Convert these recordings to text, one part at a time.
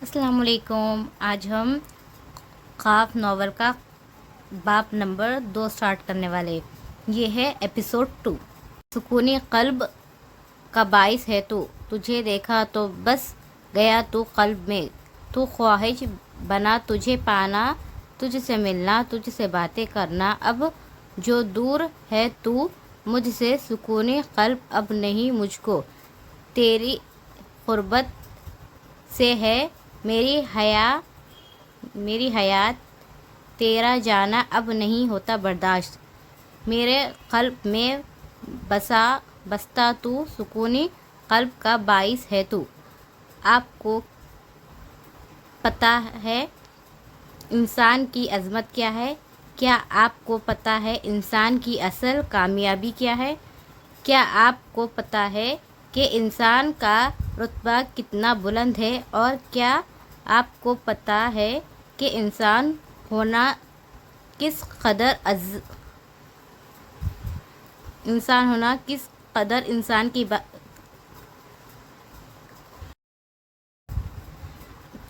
السلام علیکم۔ آج ہم خواب ناول کا باب نمبر 2 سٹارٹ کرنے والے۔ یہ ہے ایپیسوڈ 2۔ سکونی قلب کا باعث ہے تو، تجھے دیکھا تو بس گیا تو قلب میں، تو خواہش بنا تجھے پانا، تجھ سے ملنا، تجھ سے باتیں کرنا۔ اب جو دور ہے تو مجھ سے، سکونی قلب اب نہیں مجھ کو، تیری قربت سے ہے میری حیات، تیرا جانا اب نہیں ہوتا برداشت۔ میرے قلب میں بستا تو، سکونی قلب کا باعث ہے تو۔ آپ کو پتہ ہے انسان کی عظمت کیا ہے؟ کیا آپ کو پتہ ہے انسان کی اصل کامیابی کیا ہے؟ کیا آپ کو پتہ ہے کہ انسان کا رتبہ کتنا بلند ہے؟ اور کیا آپ کو پتہ ہے کہ انسان ہونا کس قدر انسان کی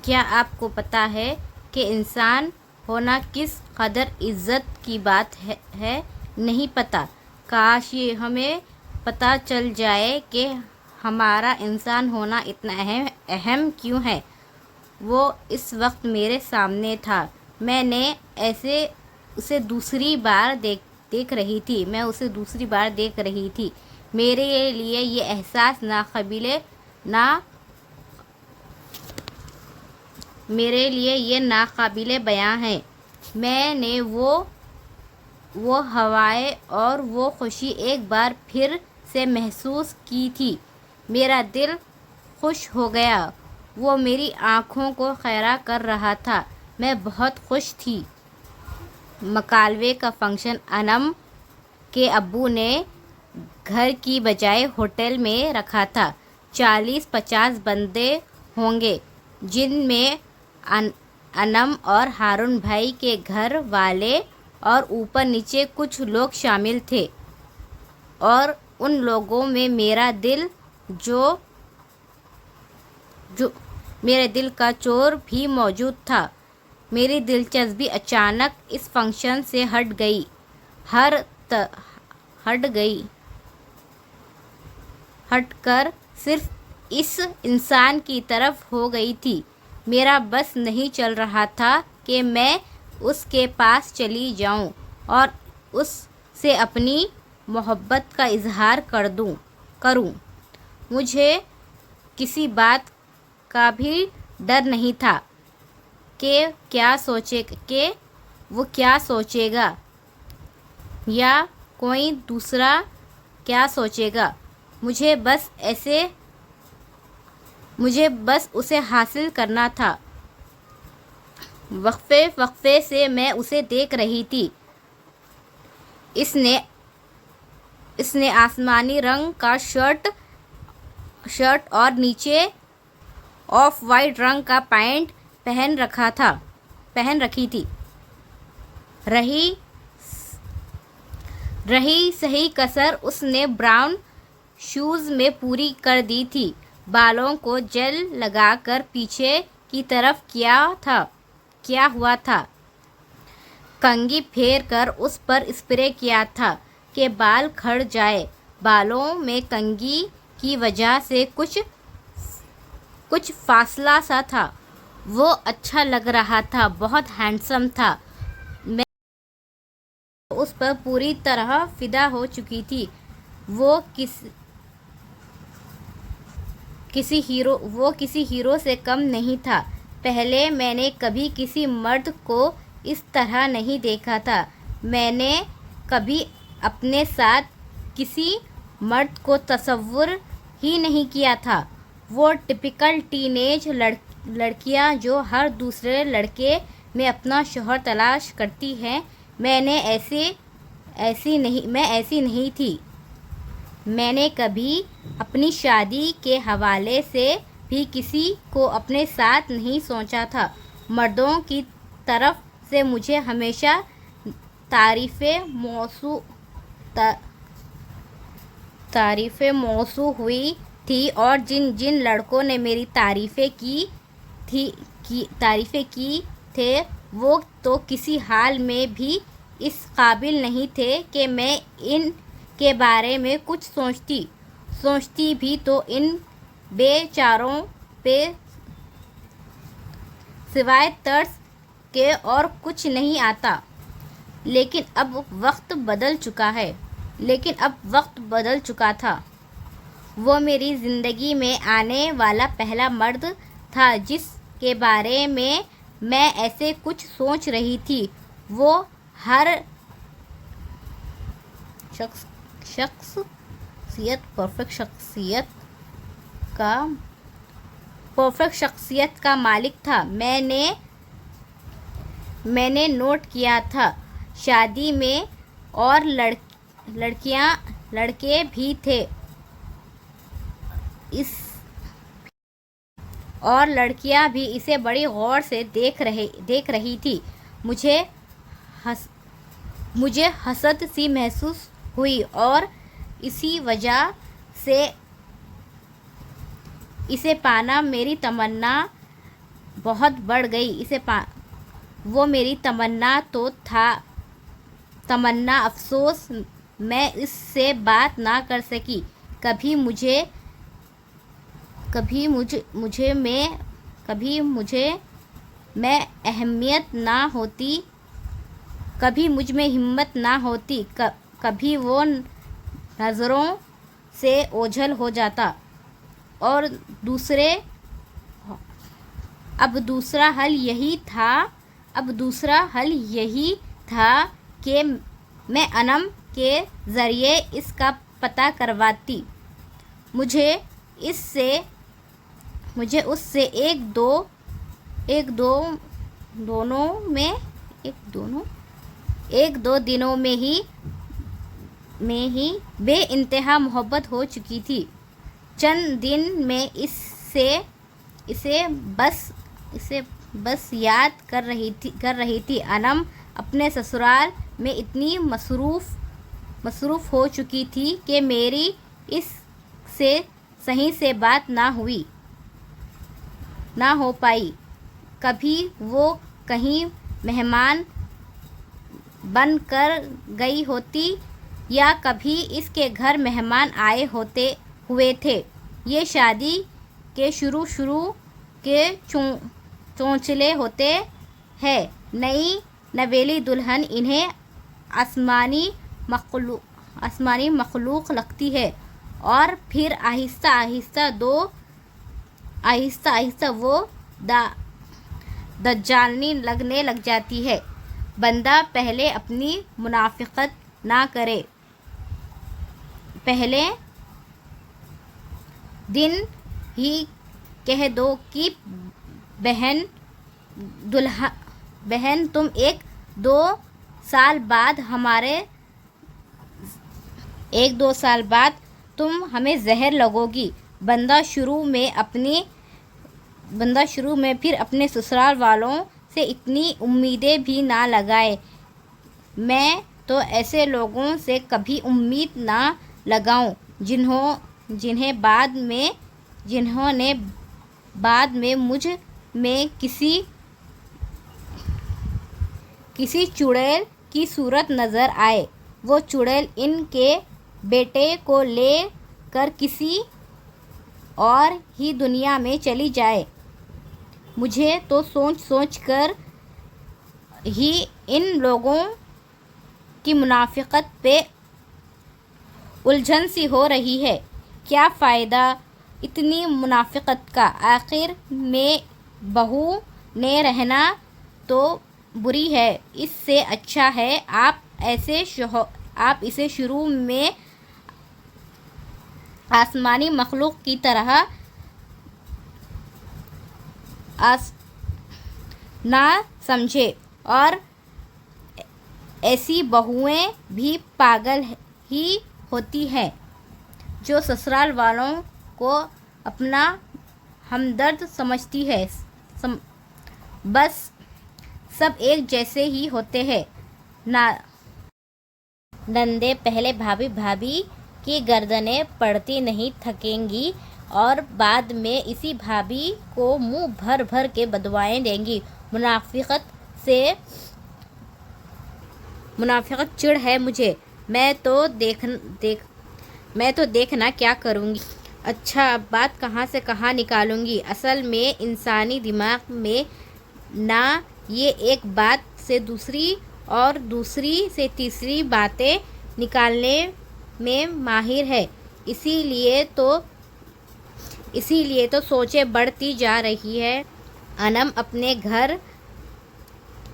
کیا آپ کو پتہ ہے کہ انسان ہونا کس قدر عزت کی بات ہے؟ نہیں پتہ۔ کاش یہ ہمیں پتہ چل جائے کہ ہمارا انسان ہونا اتنا اہم کیوں ہے۔ وہ اس وقت میرے سامنے تھا، میں اسے دوسری بار دیکھ رہی تھی۔ میرے لیے یہ احساس ناقابل بیاں ہے۔ میں نے وہ ہوائیں اور وہ خوشی ایک بار پھر سے محسوس کی تھی۔ میرا دل خوش ہو گیا۔ وہ میری آنکھوں کو خیرہ کر رہا تھا۔ میں بہت خوش تھی۔ مکالمے کا فنکشن انم کے ابو نے گھر کی بجائے ہوٹل میں رکھا تھا۔ 40-50 بندے ہوں گے، جن میں انم اور ہارون بھائی کے گھر والے اور اوپر نیچے کچھ لوگ شامل تھے، اور ان لوگوں میں میرے دل کا چور بھی موجود تھا۔ میری دلچسپی اچانک اس فنکشن سے ہٹ کر صرف اس انسان کی طرف ہو گئی تھی۔ میرا بس نہیں چل رہا تھا کہ میں اس کے پاس چلی جاؤں اور اس سے اپنی محبت کا اظہار کروں۔ مجھے کسی بات کا بھی ڈر نہیں تھا کہ وہ کیا سوچے گا یا کوئی دوسرا کیا سوچے گا۔ مجھے بس اسے حاصل کرنا تھا۔ وقفے سے میں اسے دیکھ رہی تھی۔ اس نے آسمانی رنگ کا شرٹ اور نیچے آف وائٹ رنگ کا پینٹ پہن رکھی تھی۔ رہی صحیح کسر اس نے براؤن شوز میں پوری کر دی تھی۔ بالوں کو جیل لگا کر پیچھے کی طرف کیا ہوا تھا۔ کنگھی پھیر کر اس پر اسپرے کیا تھا کہ بال کھڑ جائیں۔ بالوں میں کنگھی کی وجہ سے کچھ فاصلہ سا تھا۔ وہ اچھا لگ رہا تھا، بہت ہینڈسم تھا۔ میں اس پر پوری طرح فدا ہو چکی تھی۔ وہ کسی ہیرو سے کم نہیں تھا۔ پہلے میں نے کبھی کسی مرد کو اس طرح نہیں دیکھا تھا۔ میں نے کبھی اپنے ساتھ کسی مرد کو تصور ہی نہیں کیا تھا۔ وہ ٹپیکل ٹین ایج لڑکیاں جو ہر دوسرے لڑکے میں اپنا شوہر تلاش کرتی ہیں، میں ایسی نہیں تھی۔ میں نے کبھی اپنی شادی کے حوالے سے بھی کسی کو اپنے ساتھ نہیں سوچا تھا۔ مردوں کی طرف سے مجھے ہمیشہ تعریفیں موصول ہوئی تھی، اور جن لڑکوں نے میری تعریفیں کی تعریفیں کی تھے وہ تو کسی حال میں بھی اس قابل نہیں تھے کہ میں ان کے بارے میں کچھ سوچتی بھی تو ان بے چاروں پہ سوائے ترس کے اور کچھ نہیں آتا۔ لیکن اب وقت بدل چکا تھا۔ وہ میری زندگی میں آنے والا پہلا مرد تھا جس کے بارے میں ایسے کچھ سوچ رہی تھی۔ وہ ہر پرفیکٹ شخصیت کا مالک تھا۔ میں نے نوٹ کیا تھا شادی میں اور لڑکے بھی تھے اور لڑکیاں بھی اسے بڑی غور سے دیکھ رہی تھی۔ مجھے حسد سی محسوس ہوئی اور اسی وجہ سے اسے پانا میری تمنا بہت بڑھ گئی۔ وہ میری تمنا تو تھا افسوس میں اس سے بات نہ کر سکی۔ کبھی مجھے میں ہمت نہ ہوتی، کبھی وہ نظروں سے اوجھل ہو جاتا اور اب دوسرا حل یہی تھا کہ میں انم کے ذریعے اس کا پتہ کرواتی۔ مجھے اس سے ایک دو دنوں میں ہی بے انتہا محبت ہو چکی تھی۔ چند دن میں اسے بس یاد کر رہی تھی۔ انم اپنے سسرال میں اتنی مصروف ہو چکی تھی کہ میری اس سے صحیح سے بات نہ ہو پائی۔ کبھی وہ کہیں مہمان بن کر گئی ہوتی یا کبھی اس کے گھر مہمان آئے ہوئے تھے۔ یہ شادی کے شروع کے چونچلے ہوتے ہیں۔ نئی نویلی دلہن انہیں آسمانی مخلوق لگتی ہے اور پھر آہستہ آہستہ وہ دجالنی لگنے لگ جاتی ہے۔ بندہ پہلے اپنی منافقت نہ کرے، پہلے دن ہی کہہ دو کہ بہن تم 1-2 سال بعد تم ہمیں زہر لگو گی۔ بندہ شروع میں پھر اپنے سسرال والوں سے اتنی امیدیں بھی نہ لگائے۔ میں تو ایسے لوگوں سے کبھی امید نہ لگاؤں جنہوں نے بعد میں مجھ میں کسی چڑیل کی صورت نظر آئے۔ وہ چڑیل ان کے بیٹے کو لے کر کسی اور ہی دنیا میں چلی جائے۔ مجھے تو سوچ کر ہی ان لوگوں کی منافقت پہ الجھن سی ہو رہی ہے۔ کیا فائدہ اتنی منافقت کا؟ آخر میں بہو نے رہنا تو بری ہے۔ اس سے اچھا ہے آپ اسے شروع میں آسمانی مخلوق کی طرح نہ سمجھیں۔ اور ایسی بہوئیں بھی پاگل ہی ہوتی ہیں جو سسرال والوں کو اپنا ہمدرد سمجھتی ہیں۔ بس سب ایک جیسے ہی ہوتے ہیں۔ نندیں پہلے بھابھی کی گردنیں پڑتی نہیں تھکیں گی اور بعد میں اسی بھابھی کو منہ بھر بھر کے بدوائیں دیں گی۔ منافقت چڑ ہے مجھے، میں تو دیکھنا کیا کروں گی۔ اچھا، اب بات کہاں سے کہاں نکالوں گی۔ اصل میں انسانی دماغ میں نہ یہ ایک بات سے دوسری اور دوسری سے تیسری باتیں نکالنے میں ماہر ہے، اسی لیے تو سوچیں بڑھتی جا رہی ہیں۔ انم اپنے گھر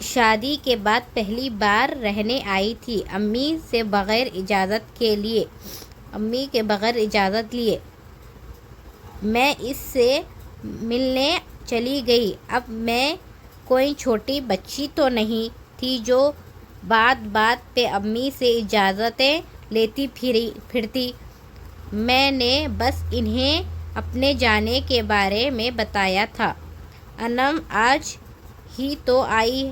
شادی کے بعد پہلی بار رہنے آئی تھی، امی کے بغیر اجازت لیے۔ میں اس سے ملنے چلی گئی۔ اب میں کوئی چھوٹی بچی تو نہیں تھی جو بات بات پہ امی سے اجازتیں لیتی پھرتی۔ میں نے بس انہیں اپنے جانے کے بارے میں بتایا تھا۔ انم آج ہی تو آئی،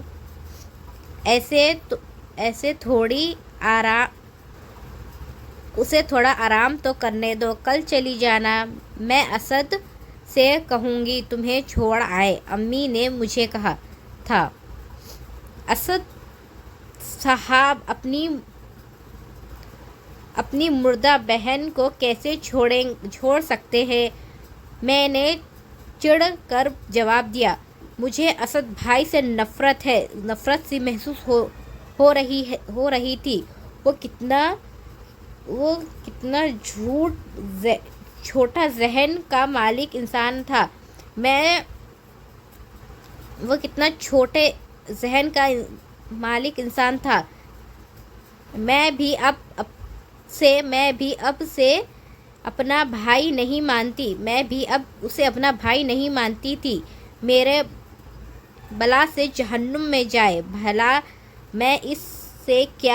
اسے تھوڑا آرام تو کرنے دو، کل چلی جانا۔ میں اسد سے کہوں گی تمہیں چھوڑ آئے، امی نے مجھے کہا تھا۔ اسد صاحب اپنی مردہ بہن کو کیسے چھوڑ سکتے ہیں؟ میں نے چڑ کر جواب دیا۔ مجھے اسد بھائی سے نفرت سی محسوس ہو رہی تھی۔ وہ کتنا چھوٹا ذہن کا مالک انسان تھا۔ میں بھی اب سے اپنا بھائی نہیں مانتی تھی۔ میرے بلا سے جہنم میں جائے، بھلا میں اس کے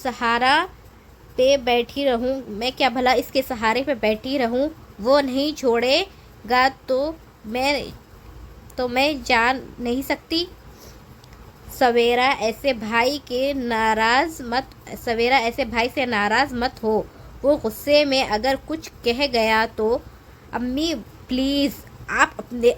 سہارے پہ بیٹھی رہوں؟ وہ نہیں چھوڑے گا تو میں جا نہیں سکتی۔ سویرا ایسے بھائی سے ناراض مت ہو، وہ غصے میں اگر کچھ کہہ گیا تو۔ امی پلیز، آپ اپنے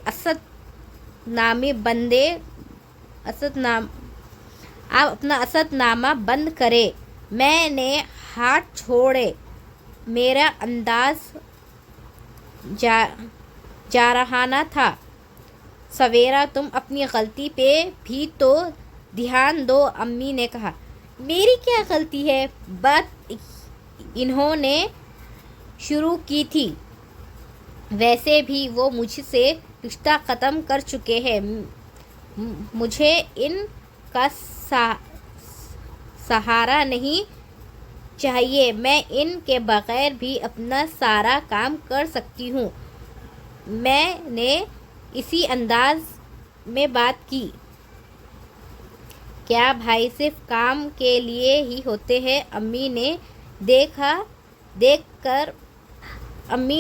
اپنا اسد نامہ بند کریں۔ میں نے ہاتھ چھوڑے، میرا انداز جارحانہ تھا۔ سویرا، تم اپنی غلطی پہ بھی تو دھیان دو، امی نے کہا۔ میری کیا غلطی ہے؟ بات انہوں نے شروع کی تھی۔ ویسے بھی وہ مجھ سے رشتہ ختم کر چکے ہیں، مجھے ان کا سہارا نہیں چاہیے، میں ان کے بغیر بھی اپنا سارا کام کر سکتی ہوں۔ میں نے اسی انداز میں بات کی۔ کیا بھائی صرف کام کے لیے ہی ہوتے ہیں؟ امی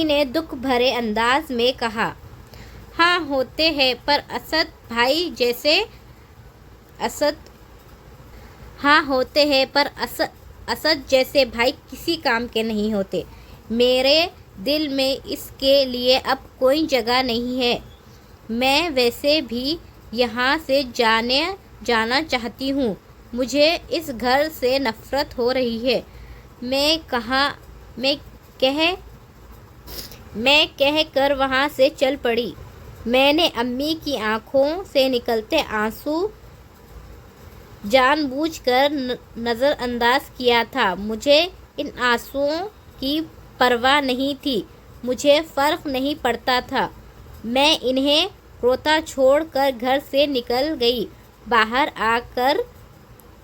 نے دکھ بھرے انداز میں کہا۔ ہاں ہوتے ہیں، پر اسد جیسے بھائی کسی کام کے نہیں ہوتے۔ میرے دل میں اس کے لیے اب کوئی جگہ نہیں ہے۔ میں ویسے بھی یہاں سے جانا چاہتی ہوں، مجھے اس گھر سے نفرت ہو رہی ہے۔ میں کہہ کر وہاں سے چل پڑی۔ میں نے امی کی آنکھوں سے نکلتے آنسو جان بوجھ کر نظر انداز کیا تھا۔ مجھے ان آنسوؤں کی پرواہ نہیں تھی، مجھے فرق نہیں پڑتا تھا۔ میں انہیں روتا چھوڑ کر گھر سے نکل گئی۔ باہر آ کر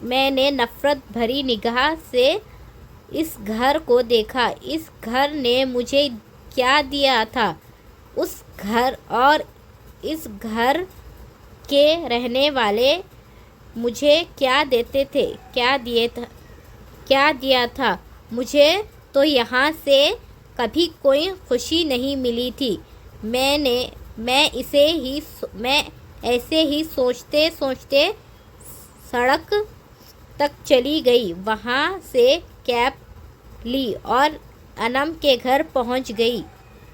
میں نے نفرت بھری نگاہ سے اس گھر کو دیکھا۔ اس گھر نے مجھے کیا دیا تھا؟ اور اس گھر کے رہنے والے مجھے کیا دیا تھا؟ مجھے تو یہاں سے کبھی کوئی خوشی نہیں ملی تھی۔ میں ایسے ہی سوچتے سڑک تک چلی گئی، وہاں سے کیب لی اور انم کے گھر پہنچ گئی۔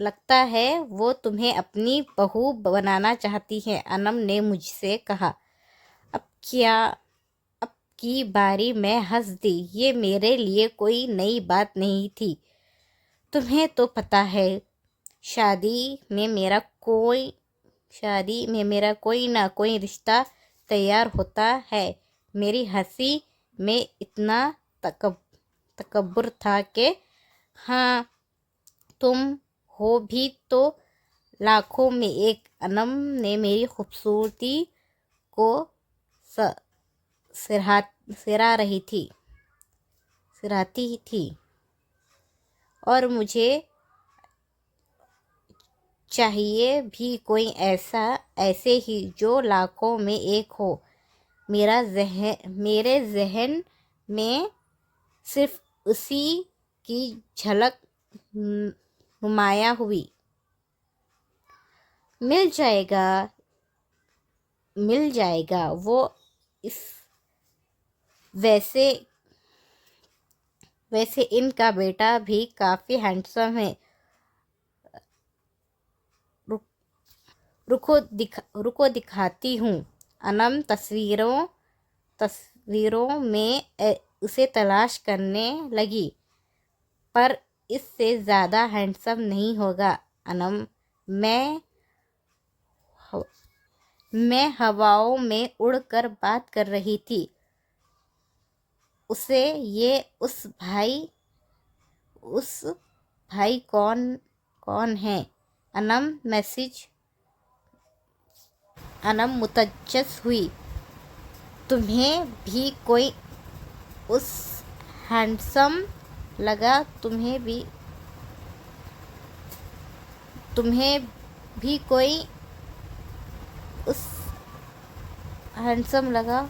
لگتا ہے وہ تمہیں اپنی بہو بنانا چاہتی ہے، انم نے مجھ سے کہا۔ اب کی باری میں ہنس دی۔ یہ میرے لیے کوئی نئی بات نہیں تھی۔ تمہیں تو پتہ ہے شادی میں میرا کوئی نہ کوئی رشتہ تیار ہوتا ہے۔ میری ہنسی میں اتنا تکبر تھا کہ ہاں تم ہو بھی تو لاکھوں میں ایک، انم نے میری خوبصورتی کو سراہتی تھی، اور مجھے چاہیے بھی کوئی ایسے ہی جو لاکھوں میں ایک ہو۔ میرے ذہن میں صرف اسی کی جھلک نمایاں ہوئی۔ مل جائے گا وہ ویسے ان کا بیٹا بھی کافی ہینڈسم ہے۔ رکو دکھاتی ہوں۔ انم تصویروں میں اسے تلاش کرنے لگی۔ پر اس سے زیادہ ہینڈسم نہیں ہوگا انم۔ میں ہواؤں میں اڑ کر بات کر رہی تھی اسے۔ اس بھائی کون ہے؟ انم متجس ہوئی۔ تمہیں بھی کوئی اس ہینڈسم لگا؟ تمہیں بھی کوئی اس ہینڈسم لگا؟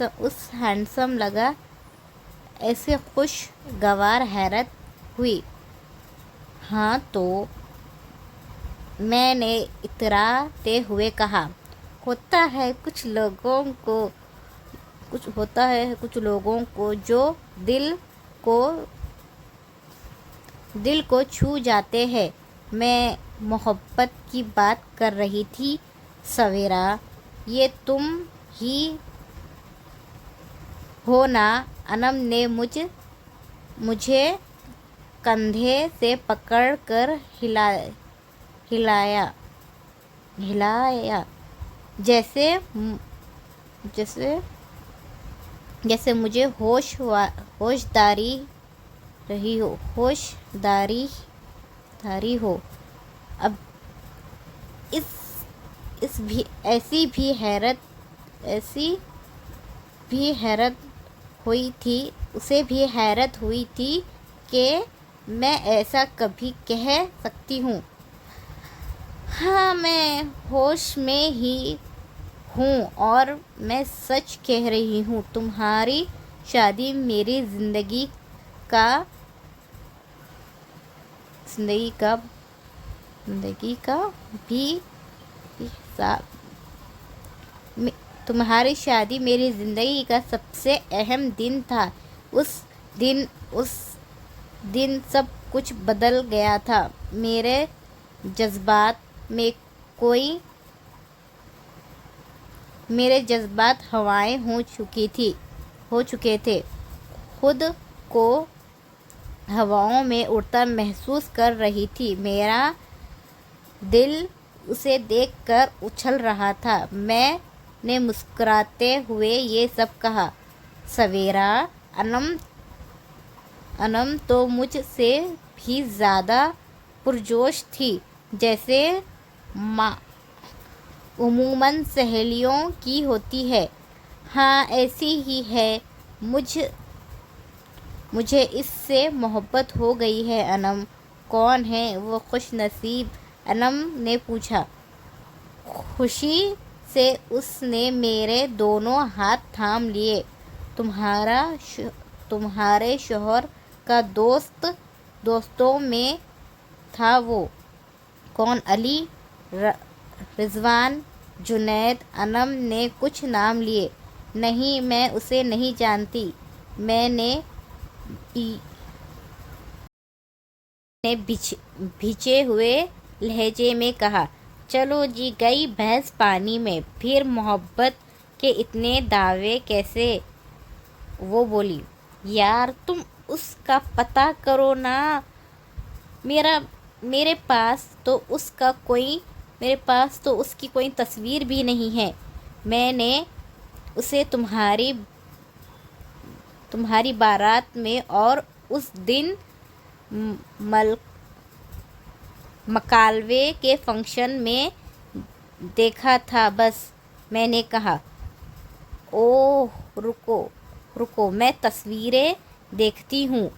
اس ہینڈسم لگا؟ ایسے خوشگوار حیرت ہوئی۔ ہاں تو، میں نے اتراتے ہوئے کہا۔ ہوتا ہے کچھ لوگوں کو جو دل کو چھو جاتے ہیں۔ میں محبت کی بات کر رہی تھی سویرا۔ یہ تم ہی ہو نا؟ انم نے مجھے کندھے سے پکڑ کر ہلایا جیسے مجھے ہوش داری ہو۔ اب ایسی بھی حیرت ہوئی تھی، اسے بھی حیرت ہوئی تھی کہ میں ایسا کبھی کہہ سکتی ہوں۔ ہاں میں ہوش میں ہی ہوں اور میں سچ کہہ رہی ہوں۔ تمہاری شادی میری زندگی کا بھی تمہاری شادی میری زندگی کا سب سے اہم دن تھا۔ اس دن سب کچھ بدل گیا تھا۔ میرے جذبات ہوائیں ہو چکے تھے۔ خود کو ہواؤں میں اڑتا محسوس کر رہی تھی۔ میرا دل اسے دیکھ کر اچھل رہا تھا۔ میں نے مسکراتے ہوئے یہ سب کہا۔ سویرا، انم تو مجھ سے بھی زیادہ پرجوش تھی، جیسے عموماً سہیلیوں کی ہوتی ہے۔ ہاں ایسی ہی ہے۔ مجھے اس سے محبت ہو گئی ہے۔ انم، کون ہے وہ خوش نصیب؟ انم نے پوچھا۔ خوشی سے اس نے میرے دونوں ہاتھ تھام لیے۔ تمہارے شوہر کا دوستوں میں تھا وہ۔ کون؟ علی، رضوان، جنید؟ انم نے کچھ نام لیے۔ نہیں، میں اسے نہیں جانتی۔ میں نے نے بھیجے ہوئے لہجے میں کہا۔ چلو جی، گئی بھینس پانی میں، پھر محبت کے اتنے دعوے کیسے؟ وہ بولی۔ یار تم اس کا پتہ کرو نا، میرے پاس تو اس کی کوئی تصویر بھی نہیں ہے۔ میں نے اسے تمہاری بارات میں اور اس دن مکالوے کے فنکشن میں دیکھا تھا بس۔ میں نے کہا، اوہ رکو میں تصویریں دیکھتی ہوں۔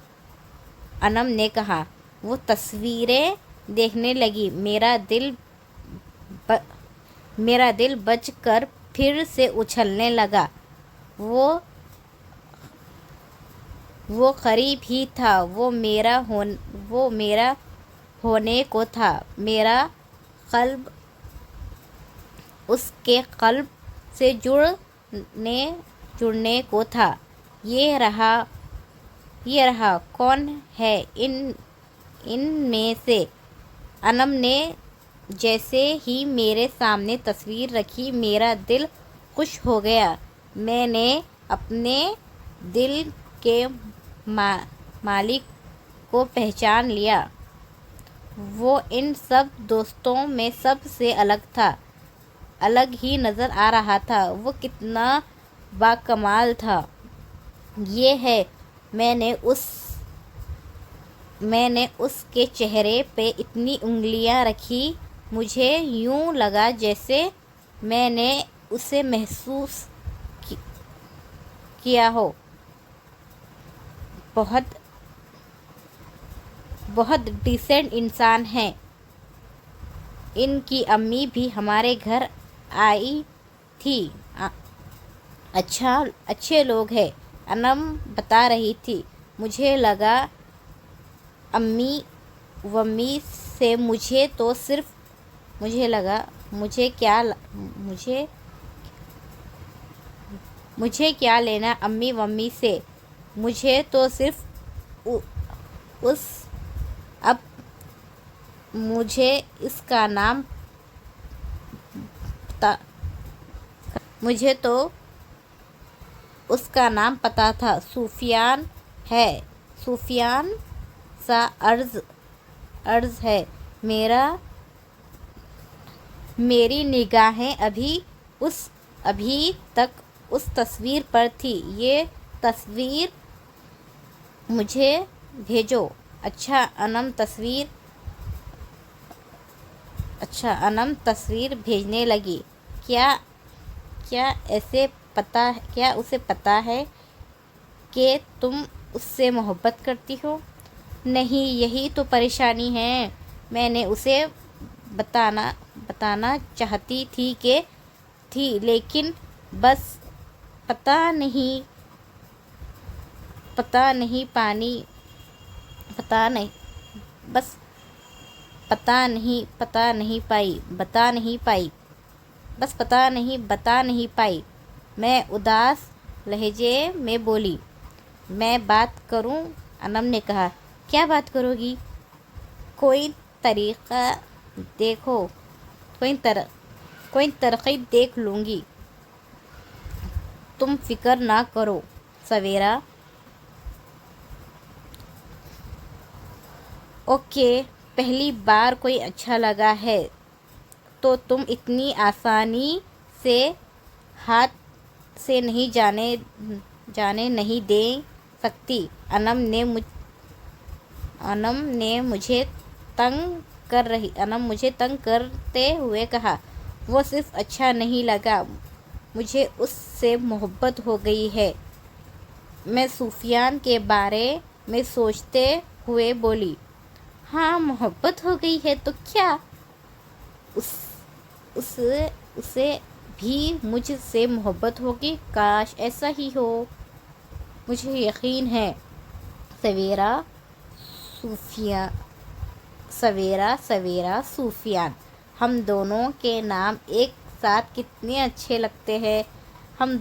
انم نے کہا۔ وہ تصویریں دیکھنے لگی۔ میرا دل بجھ کر پھر سے اچھلنے لگا۔ وہ قریب ہی تھا، وہ میرا ہونے کو تھا، میرا قلب اس کے قلب سے جڑنے کو تھا۔ یہ رہا کون ہے ان میں سے؟ انم نے جیسے ہی میرے سامنے تصویر رکھی، میرا دل خوش ہو گیا۔ میں نے اپنے دل کے مالک کو پہچان لیا۔ وہ ان سب دوستوں میں سب سے الگ تھا، الگ ہی نظر آ رہا تھا۔ وہ کتنا باکمال تھا۔ یہ ہے، میں نے اس کے چہرے پہ اتنی انگلیاں رکھی، مجھے یوں لگا جیسے میں نے اسے محسوس کیا ہو۔ بہت ڈیسنٹ انسان ہیں۔ ان کی امی بھی ہمارے گھر آئی تھی۔ اچھے لوگ ہیں، انم بتا رہی تھی۔ مجھے لگا امی ومی سے مجھے کیا لینا امی ومی سے، مجھے تو صرف اب مجھے اس کا نام پتا تھا، سفیان ہے۔ سفیان سا عرض ہے۔ میری نگاہیں ابھی تک اس تصویر پر تھی۔ یہ تصویر مجھے بھیجو۔ اچھا انم تصویر بھیجنے لگی۔ کیا اسے پتا ہے کہ تم اس سے محبت کرتی ہو؟ نہیں، یہی تو پریشانی ہے۔ میں نے اسے بتانا چاہتی تھی لیکن بس پتا نہیں پائی۔ میں اداس لہجے میں بولی۔ میں بات کروں؟ انم نے کہا۔ کیا بات کرو گی؟ کوئی ترقی دیکھ لوں گی۔ تم فکر نہ کرو سویرا۔ اوکے، پہلی بار کوئی اچھا لگا ہے تو تم اتنی آسانی سے ہاتھ سے نہیں جانے نہیں دے سکتی۔ انم نے مجھے تنگ کرتے ہوئے کہا۔ وہ صرف اچھا نہیں لگا، مجھے اس سے محبت ہو گئی ہے۔ میں سفیان کے بارے میں سوچتے ہوئے بولی۔ ہاں، محبت ہو گئی ہے تو کیا؟ اسے بھی مجھ سے محبت ہوگی۔ کاش ایسا ہی ہو۔ مجھے یقین ہے۔ سویرا سفیان، ہم دونوں کے نام ایک ساتھ کتنے اچھے لگتے ہیں۔ ہم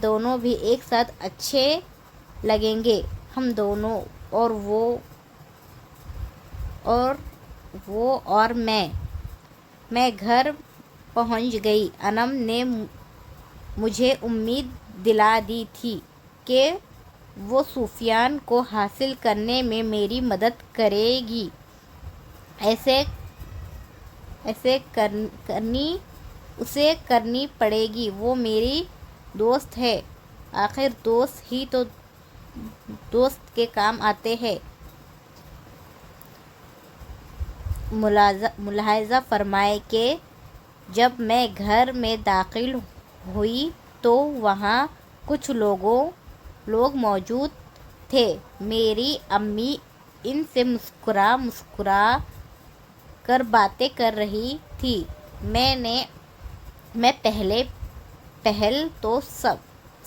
دونوں بھی ایک ساتھ اچھے لگیں گے۔ ہم دونوں اور میں گھر پہنچ گئی۔ انم نے مجھے امید دلا دی تھی کہ وہ سفیان کو حاصل کرنے میں میری مدد کرے گی۔ اسے کرنی پڑے گی، وہ میری دوست ہے، آخر دوست ہی تو دوست کے کام آتے ہیں۔ ملاحظہ فرمائے کہ جب میں گھر میں داخل ہوئی تو وہاں کچھ لوگ موجود تھے۔ میری امی ان سے مسکرا کر باتیں کر رہی تھی۔ میں پہل تو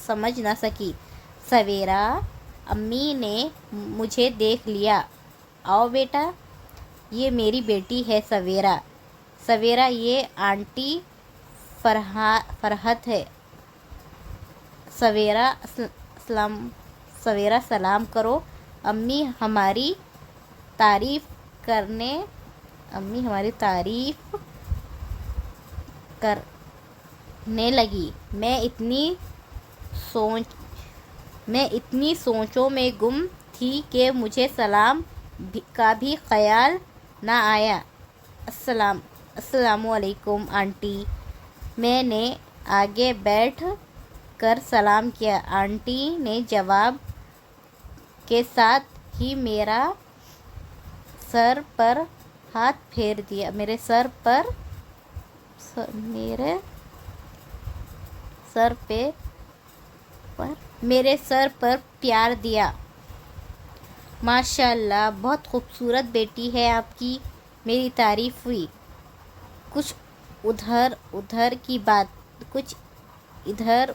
سمجھ نہ سکی۔ سویرا، امی نے مجھے دیکھ لیا۔ آؤ بیٹا، یہ میری بیٹی ہے سویرا۔ سویرا، یہ آنٹی فرحت ہے۔ سویرا، سلام کرو۔ امی ہماری تعریف کرنے لگی۔ میں اتنی سوچوں میں گم تھی کہ مجھے سلام کا بھی خیال نہ آیا۔ السلام علیکم آنٹی، میں نے آگے بیٹھ کر سلام کیا۔ آنٹی نے جواب کے ساتھ ہی میرے سر پر ہاتھ پھیر دیا، میرے سر پر پیار دیا۔ ماشاء اللہ، بہت خوبصورت بیٹی ہے آپ کی، میری تعریف ہوئی۔ کچھ ادھر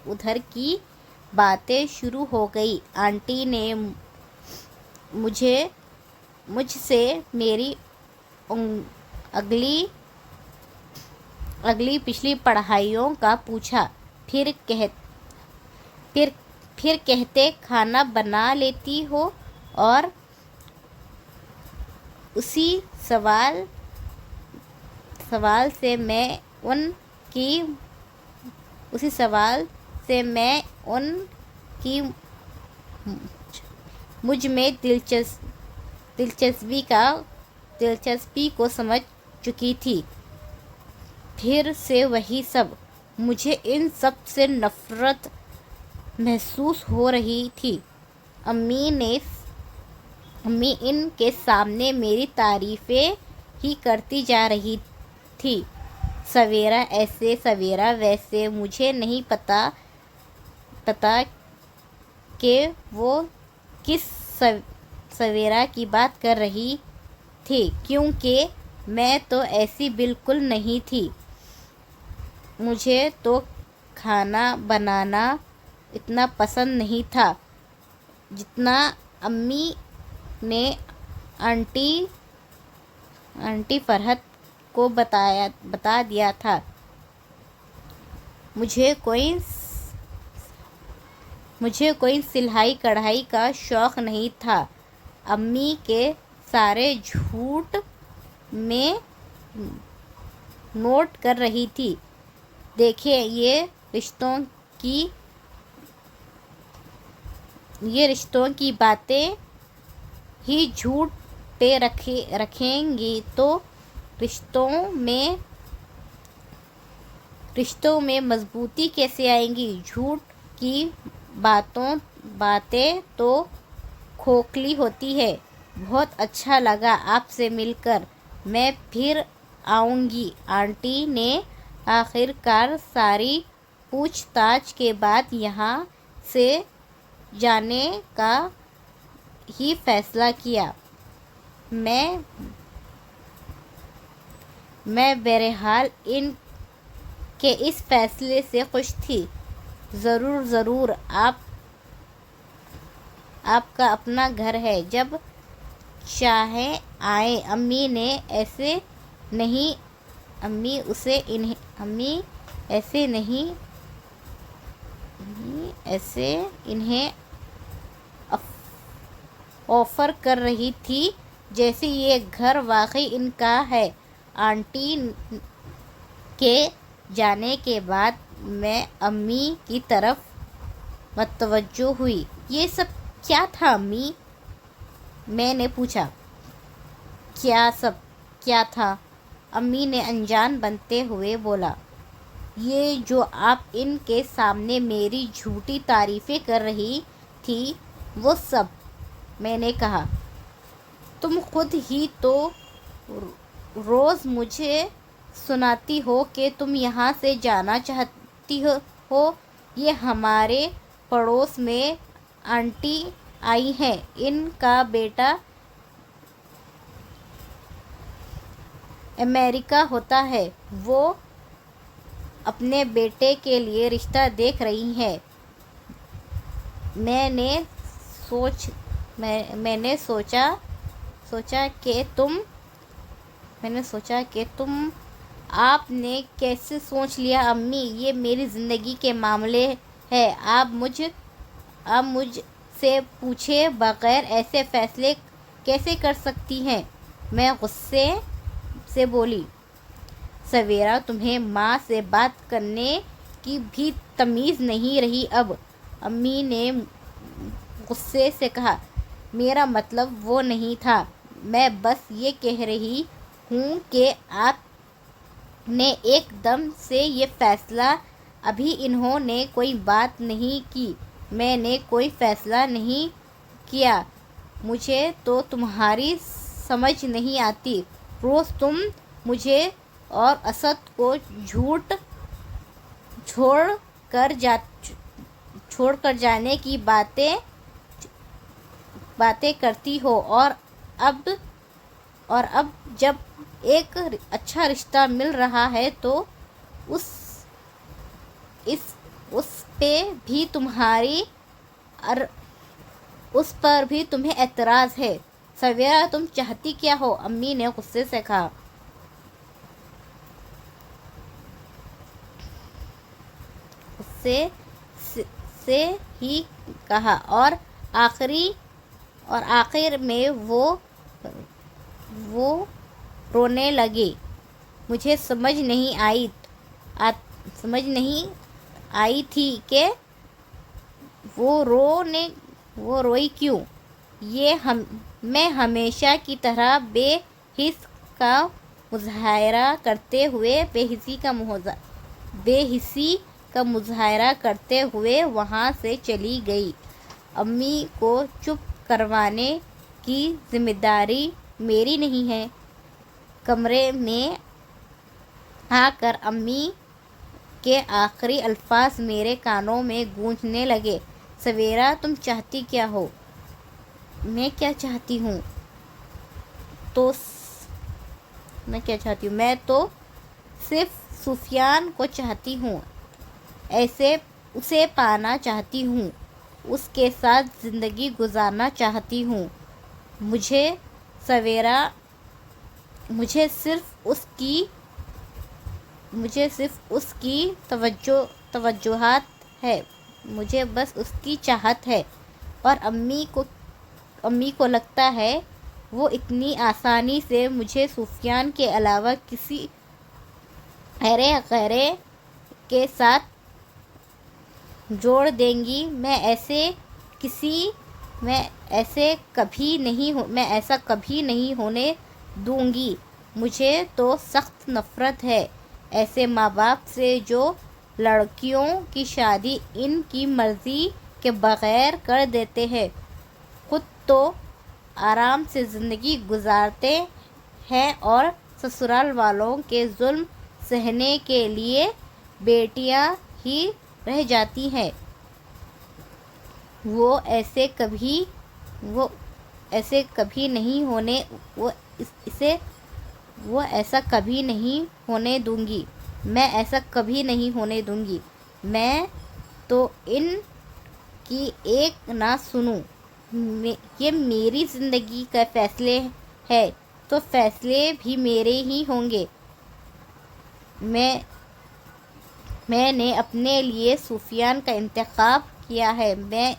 ادھر کی باتیں شروع ہو گئی۔ آنٹی نے مجھ سے میری اگلی پچھلی پڑھائیوں کا پوچھا، پھر کہتے کھانا بنا لیتی ہو، اور اسی سوال سے میں ان کی مجھ میں دلچسپی کو سمجھ چکی تھی۔ پھر سے وہی سب، مجھے ان سب سے نفرت محسوس ہو رہی تھی۔ امی ان کے سامنے میری تعریفیں ہی کرتی جا رہی تھی۔ سویرا ایسے، سویرا ویسے۔ مجھے نہیں پتا کہ وہ کس سویرا کی بات کر رہی تھی، کیونکہ میں تو ایسی بالکل نہیں تھی۔ مجھے تو کھانا بنانا اتنا پسند نہیں تھا جتنا امی نے آنٹی فرحت کو بتا دیا تھا۔ مجھے کوئی سلائی کڑھائی کا شوق نہیں تھا۔ امی کے سارے جھوٹ میں نوٹ کر رہی تھی۔ دیکھیں، یہ رشتوں کی باتیں ہی جھوٹ پہ رکھیں گی تو رشتوں میں مضبوطی کیسے آئے گی؟ جھوٹ کی باتیں تو کھوکھلی ہوتی ہیں۔ بہت اچھا لگا آپ سے مل کر، میں پھر آؤں گی۔ آنٹی نے آخر کار ساری پوچھ تاچھ کے بعد یہاں سے جانے کا ہی فیصلہ کیا۔ میں بہرحال ان کے اس فیصلے سے خوش تھی۔ ضرور، آپ کا اپنا گھر ہے، جب چاہیں آئیں۔ امی ایسے انہیں آفر کر رہی تھی جیسے یہ گھر واقعی ان کا ہے۔ آنٹی کے جانے کے بعد میں امی کی طرف متوجہ ہوئی۔ یہ سب کیا تھا امی؟ میں نے پوچھا۔ کیا سب کیا تھا؟ امی نے انجان بنتے ہوئے بولا۔ یہ جو آپ ان کے سامنے میری جھوٹی تعریفیں کر رہی تھی وہ سب۔ میں نے کہا۔ تم خود ہی تو روز مجھے سناتی ہو کہ تم یہاں سے جانا چاہتی ہو۔ یہ ہمارے پڑوس میں آنٹی آئی ہیں، ان کا بیٹا امریکہ ہوتا ہے، وہ اپنے بیٹے کے لیے رشتہ دیکھ رہی ہیں۔ میں نے سوچا کہ تم آپ نے کیسے سوچ لیا امی؟ یہ میری زندگی کے معاملے ہے، آپ مجھ سے پوچھے بغیر ایسے فیصلے کیسے کر سکتی ہیں؟ میں غصے سے بولی۔ سویرا، تمہیں ماں سے بات کرنے کی بھی تمیز نہیں رہی اب؟ امی نے غصے سے کہا۔ میرا مطلب وہ نہیں تھا، میں بس یہ کہہ رہی ہوں کہ آپ نے ایک دم سے یہ فیصلہ۔ ابھی انہوں نے کوئی بات نہیں کی، میں نے کوئی فیصلہ نہیں کیا۔ مجھے تو تمہاری سمجھ نہیں آتی، روز تم مجھے اور اسد کو چھوڑ کر جانے کی باتیں کرتی ہو، اور اب جب ایک اچھا رشتہ مل رہا ہے تو اس پر بھی تمہیں اعتراض ہے۔ سویرا، تم چاہتی کیا ہو؟ امی نے غصے سے ہی کہا، اور آخر میں وہ رونے لگی۔ مجھے سمجھ نہیں آئی تھی کہ وہ روئی کیوں۔ میں ہمیشہ کی طرح بے حسی کا مظاہرہ کرتے ہوئے وہاں سے چلی گئی۔ امی کو چپ کروانے کی ذمہ داری میری نہیں ہے۔ کمرے میں آ کر امی کے آخری الفاظ میرے کانوں میں گونجنے لگے۔ سویرا، تم چاہتی کیا ہو؟ میں کیا چاہتی ہوں؟ میں تو صرف سفیان کو چاہتی ہوں، اسے پانا چاہتی ہوں، اس کے ساتھ زندگی گزارنا چاہتی ہوں۔ مجھے صرف اس کی توجہات ہے، مجھے بس اس کی چاہت ہے، اور امی کو لگتا ہے وہ اتنی آسانی سے مجھے سفیان کے علاوہ کسی غیر کے ساتھ جوڑ دیں گی۔ میں ایسا کبھی نہیں ہونے دوں گی۔ مجھے تو سخت نفرت ہے ایسے ماں باپ سے جو لڑکیوں کی شادی ان کی مرضی کے بغیر کر دیتے ہیں، خود تو آرام سے زندگی گزارتے ہیں اور سسرال والوں کے ظلم سہنے کے لیے بیٹیاں ہی رہ جاتی ہیں۔ وہ ایسا کبھی نہیں ہونے دوں گی۔ میں ایسا کبھی نہیں ہونے دوں گی۔ میں تو ان کی ایک نہ سنوں۔ یہ میری زندگی کے فیصلے ہیں تو فیصلے بھی میرے ہی ہوں گے۔ میں نے اپنے لیے سفیان کا انتخاب کیا ہے۔ میں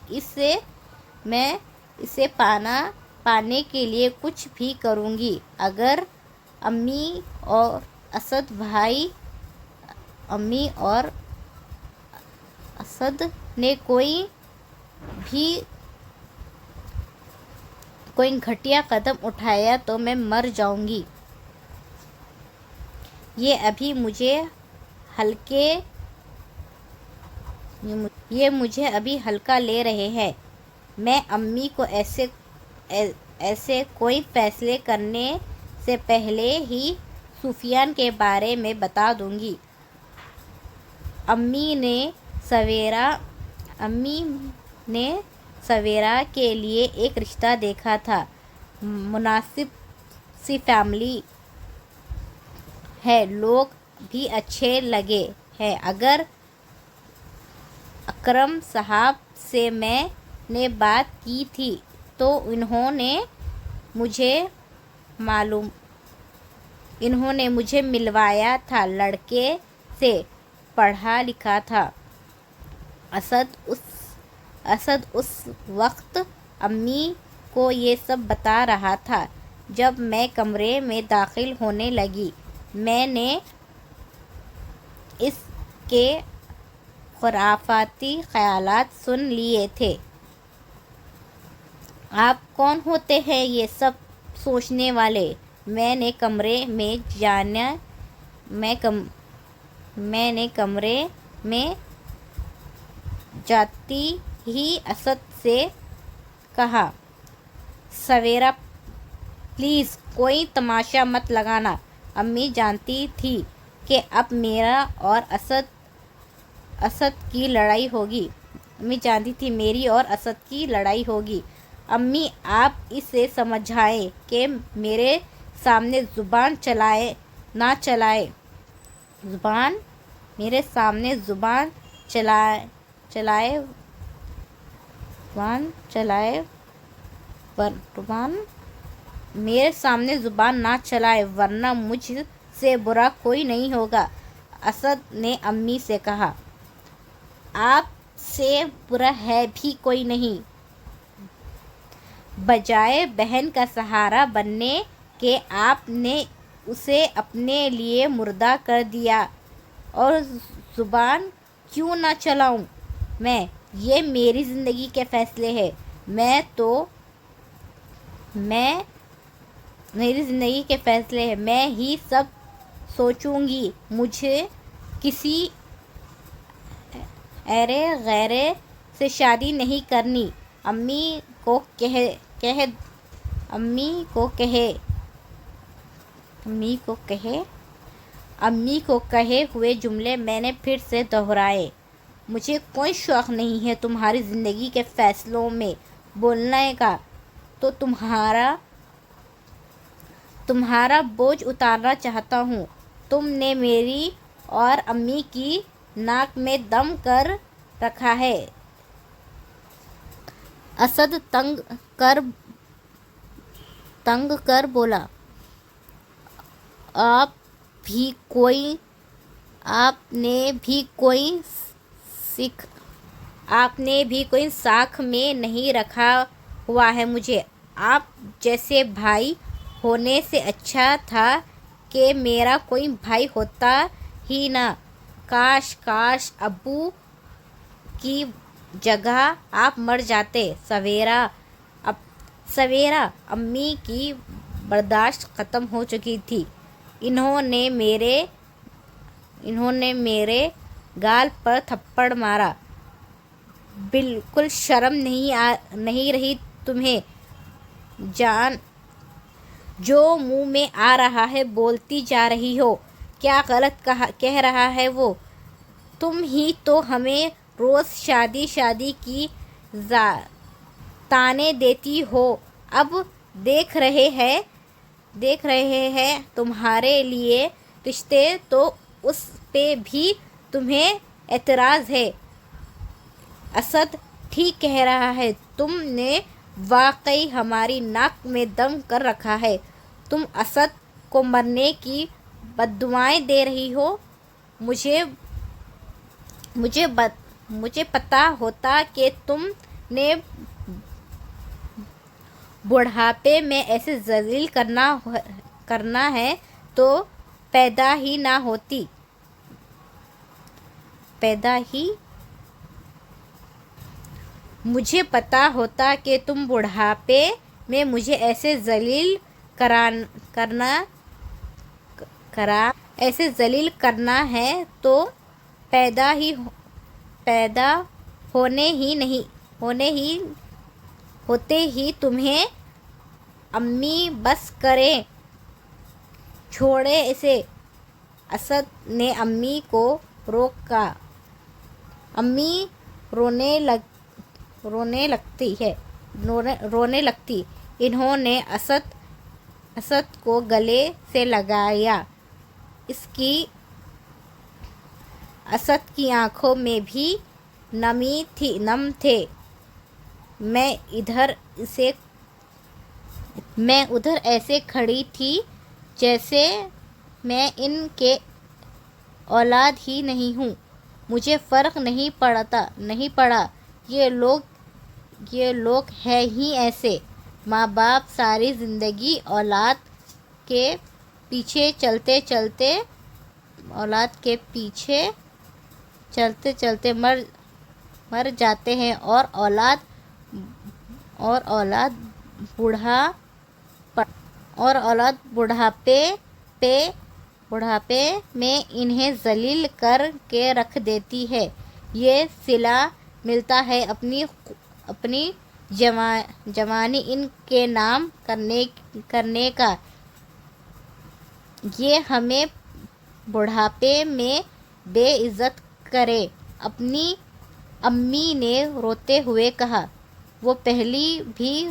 اسے پانا پانے کے لیے کچھ بھی کروں گی۔ اگر امی اور اسد نے کوئی گھٹیا قدم اٹھایا تو میں مر جاؤں گی۔ یہ مجھے ابھی ہلکا لے رہے ہیں۔ میں امی کو ایسے کوئی فیصلے کرنے سے پہلے ہی سفیان کے بارے میں بتا دوں گی۔ امی نے سویرا کے لیے ایک رشتہ دیکھا تھا۔ مناسب سی فیملی ہے، لوگ بھی اچھے لگے ہیں۔ اگر اکرم صاحب سے میں نے بات کی تھی تو انہوں نے مجھے ملوایا تھا، لڑکے سے پڑھا لکھا تھا۔ اسد اس وقت امی کو یہ سب بتا رہا تھا۔ جب میں کمرے میں داخل ہونے لگی، میں نے اس کے خرافاتی خیالات سن لیے تھے۔ آپ کون ہوتے ہیں یہ سب سوچنے والے؟ میں نے کمرے میں جاتی ہی اسد سے کہا، سویرا پلیز کوئی تماشا مت لگانا۔ امی جانتی تھی کہ اب میری اور اسد کی لڑائی ہوگی۔ امی آپ اسے سمجھائیں کہ میرے سامنے زبان نہ چلائے ورنہ مجھ سے برا کوئی نہیں ہوگا۔ اسد نے امی سے کہا، آپ سے برا ہے بھی کوئی نہیں۔ بجائے بہن کا سہارا بننے کے آپ نے اسے اپنے لیے مردہ کر دیا۔ اور زبان کیوں نہ چلاؤں میں؟ یہ میری زندگی کے فیصلے ہیں۔ میں ہی سب سوچوں گی۔ مجھے کسی ایرے غیرے سے شادی نہیں کرنی۔ امی کو کہے ہوئے جملے میں نے پھر سے دہرائے۔ مجھے کوئی شوق نہیں ہے تمہاری زندگی کے فیصلوں میں بولنے کا، تو تمہارا بوجھ اتارنا چاہتا ہوں۔ تم نے میری اور امی کی ناک میں دم کر رکھا ہے۔ اسد تنگ کر بولا، آپ نے بھی کوئی ساکھ میں نہیں رکھا ہوا ہے مجھے۔ آپ جیسے بھائی ہونے سے اچھا تھا کہ میرا کوئی بھائی ہوتا ہی نہ۔ کاش ابو کی جگہ آپ مر جاتے۔ سویرا امی کی برداشت ختم ہو چکی تھی۔ انہوں نے میرے گال پر تھپڑ مارا۔ بالکل شرم نہیں رہی تمہیں؟ جو منہ میں آ رہا ہے بولتی جا رہی ہو۔ کیا غلط کہہ رہا ہے وہ؟ تم ہی تو ہمیں روز شادی کی طعنیں دیتی ہو۔ اب دیکھ رہے ہیں تمہارے لیے رشتے، تو اس پہ بھی تمہیں اعتراض ہے۔ اسد ٹھیک کہہ رہا ہے، تم نے واقعی ہماری ناک میں دم کر رکھا ہے۔ تم اسد کو مرنے کی بددعائیں دے رہی ہو۔ مجھے پتا ہوتا کہ تم نے بڑھاپے میں ایسے ذلیل کرنا ہے تو پیدا ہی نہ ہوتی۔ مجھے پتا ہوتا کہ تم بڑھاپے میں مجھے ایسے ذلیل کرنا ہے تو پیدا ہوتے ہی تمہیں۔ امی بس کریں، چھوڑیں اسے۔ اسد نے امی کو روکا۔ امی رونے لگتی۔ انہوں نے اسد کو گلے سے لگایا۔ اسد کی آنکھوں میں بھی نم تھے۔ میں ادھر ایسے کھڑی تھی جیسے میں ان کی اولاد ہی نہیں ہوں۔ مجھے فرق نہیں پڑا، یہ لوگ ہیں ہی ایسے۔ ماں باپ ساری زندگی اولاد کے پیچھے چلتے مر جاتے ہیں اور اولاد بڑھاپے میں انہیں ذلیل کر کے رکھ دیتی ہے۔ یہ صلہ ملتا ہے اپنی جوانی ان کے نام کرنے کا۔ یہ ہمیں بڑھاپے میں بے عزت کرے۔ امی نے روتے ہوئے کہا۔ وہ پہلے بھی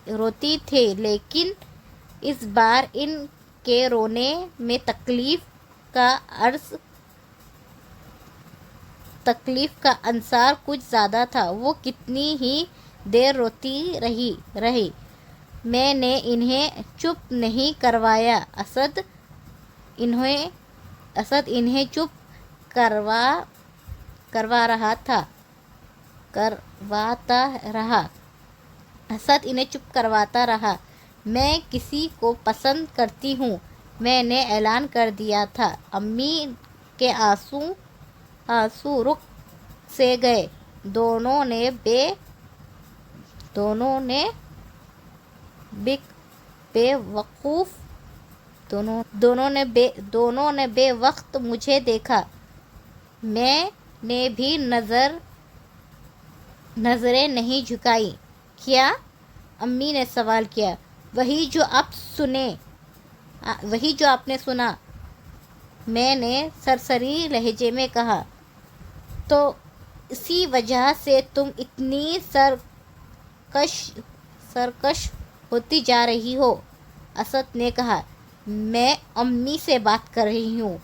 روتی تھی لیکن اس بار ان کے رونے میں تکلیف کا عنصر کچھ زیادہ تھا۔ وہ کتنی ہی دیر روتی رہی۔ میں نے انہیں چپ نہیں کروایا۔ اسد انہیں چپ کرواتا رہا۔ میں کسی کو پسند کرتی ہوں، میں نے اعلان کر دیا تھا۔ امی کے آنسو رک سے گئے۔ دونوں نے بے وقت مجھے دیکھا۔ میں نے بھی نظریں نہیں جھکائیں۔ کیا؟ امی نے سوال کیا۔ وہی جو آپ نے سنا، میں نے سرسری لہجے میں کہا۔ تو اسی وجہ سے تم اتنی سرکش ہوتی جا رہی ہو؟ اسد نے کہا۔ میں امی سے بات کر رہی ہوں،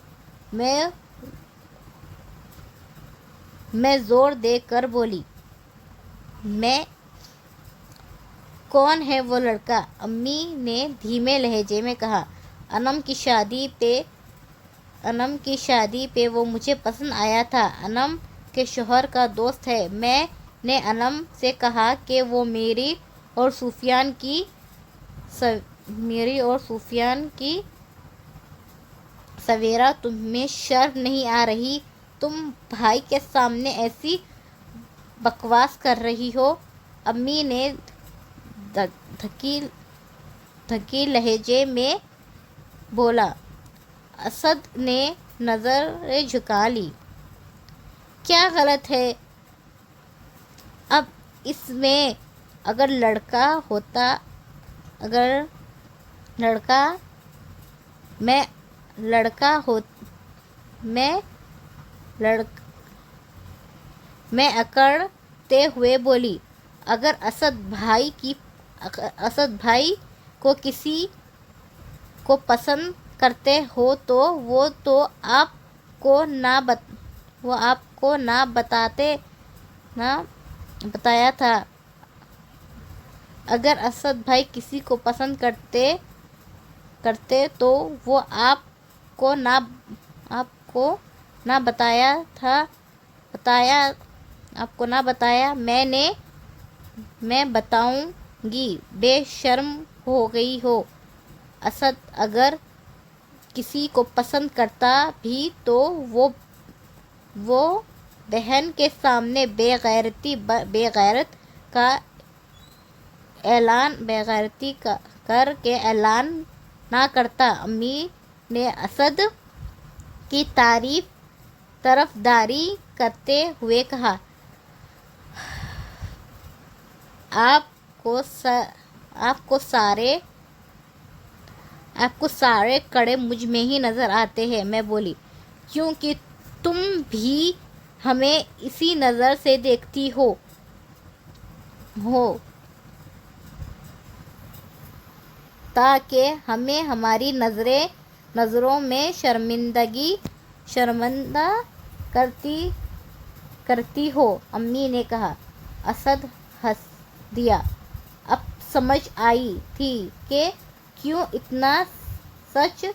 میں زور دے کر بولی۔ میں؟ کون ہے وہ لڑکا؟ امی نے دھیمے لہجے میں کہا۔ انم کی شادی پہ وہ مجھے پسند آیا تھا۔ انم کے شوہر کا دوست ہے۔ میں نے انم سے کہا کہ وہ میری اور سفیان کی سویرا، تمہیں شرم نہیں آ رہی؟ تم بھائی کے سامنے ایسی بکواس کر رہی ہو؟ امی نے دھکی لہجے میں بولا۔ اسد نے نظریں جھکا لی۔ کیا غلط ہے اب اس میں؟ اگر میں اکڑتے ہوئے بولی۔ اگر اسد بھائی کو کسی کو پسند کرتے ہو تو وہ تو آپ کو نہ بتایا تھا۔ اگر اسد بھائی کسی کو پسند کرتے تو وہ آپ کو نہ بتایا۔ میں نے میں بتاؤں گی، بے شرم ہو گئی ہو۔ اسد اگر کسی کو پسند کرتا بھی تو وہ بہن کے سامنے بےغیرتی کر کے اعلان نہ کرتا۔ امی نے اسد کی طرفداری کرتے ہوئے کہا، آپ کو سارے کڑے مجھ میں ہی نظر آتے ہیں۔ میں بولی، کیونکہ تم بھی ہمیں اسی نظر سے دیکھتی ہو، تاکہ ہمیں ہماری نظروں میں شرمندہ کرتی ہو۔ امی نے کہا۔ اسد ہنس دیا۔ اب سمجھ آئی تھی کہ کیوں اتنا سج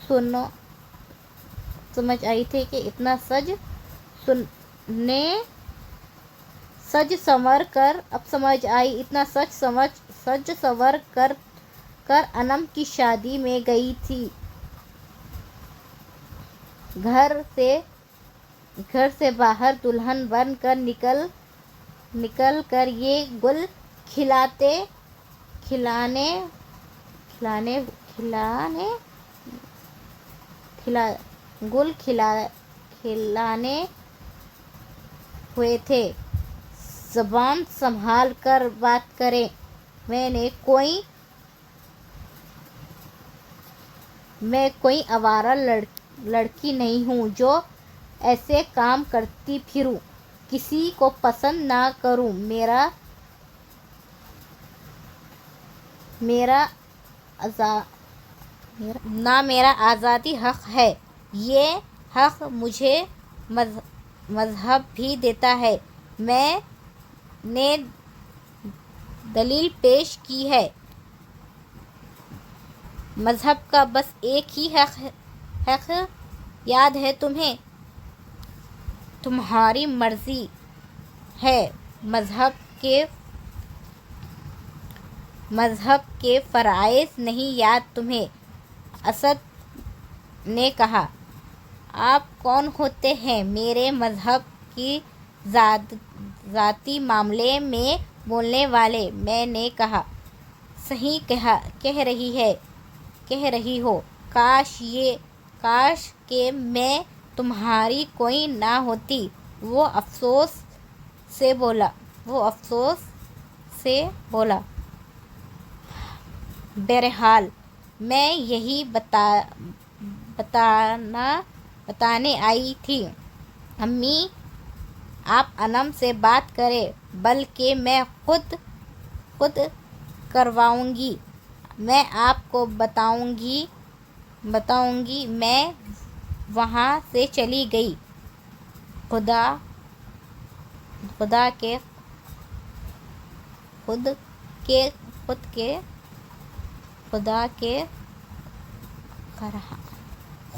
سنور کر انم کی شادی میں گئی تھی۔ گھر سے باہر دلہن بن کر نکل کر یہ گل کھلانے ہوئے تھے۔ زبان سنبھال کر بات کریں، میں کوئی آوارہ لڑکی نہیں ہوں جو ایسے کام کرتی پھروں، کسی کو پسند نہ کروں۔ میرا آزادی حق ہے۔ یہ حق مجھے مذہب بھی دیتا ہے۔ میں نے دلیل پیش کی ہے۔ مذہب کا بس ایک ہی حق یاد ہے تمہیں؟ تمہاری مرضی ہے۔ مذہب کے فرائض نہیں یاد تمہیں؟ اسد نے کہا۔ آپ کون ہوتے ہیں میرے مذہب کی ذاتی معاملے میں بولنے والے؟ میں نے کہا۔ صحیح کہہ رہی ہو۔ کاش کہ میں تمہاری کوئی نہ ہوتی۔ وہ افسوس سے بولا۔ بہرحال میں یہی بتانے آئی تھی۔ امی، آپ انم سے بات کریں، بلکہ میں خود کرواؤں گی۔ میں آپ کو بتاؤں گی۔ میں وہاں سے چلی گئی۔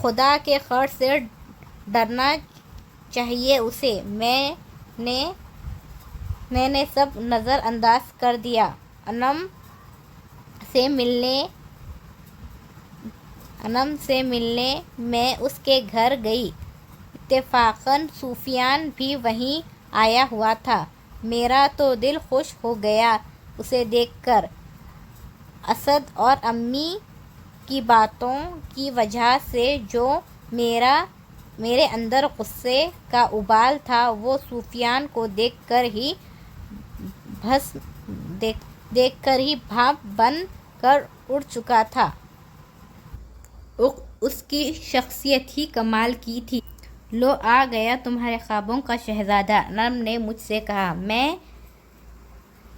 خدا کے قہر سے ڈرنا چاہیے اسے۔ میں نے سب نظر انداز کر دیا۔ انم سے ملنے میں اس کے گھر گئی۔ اتفاقاً سفیان بھی وہیں آیا ہوا تھا۔ میرا تو دل خوش ہو گیا اسے دیکھ کر۔ اسد اور امی کی باتوں کی وجہ سے جو میرے اندر غصے کا ابال تھا، وہ سفیان کو دیکھ کر ہی بھاپ بن کر اڑ چکا تھا۔ اس کی شخصیت ہی کمال کی تھی۔ لو آ گیا تمہارے خوابوں کا شہزادہ، انم نے مجھ سے کہا۔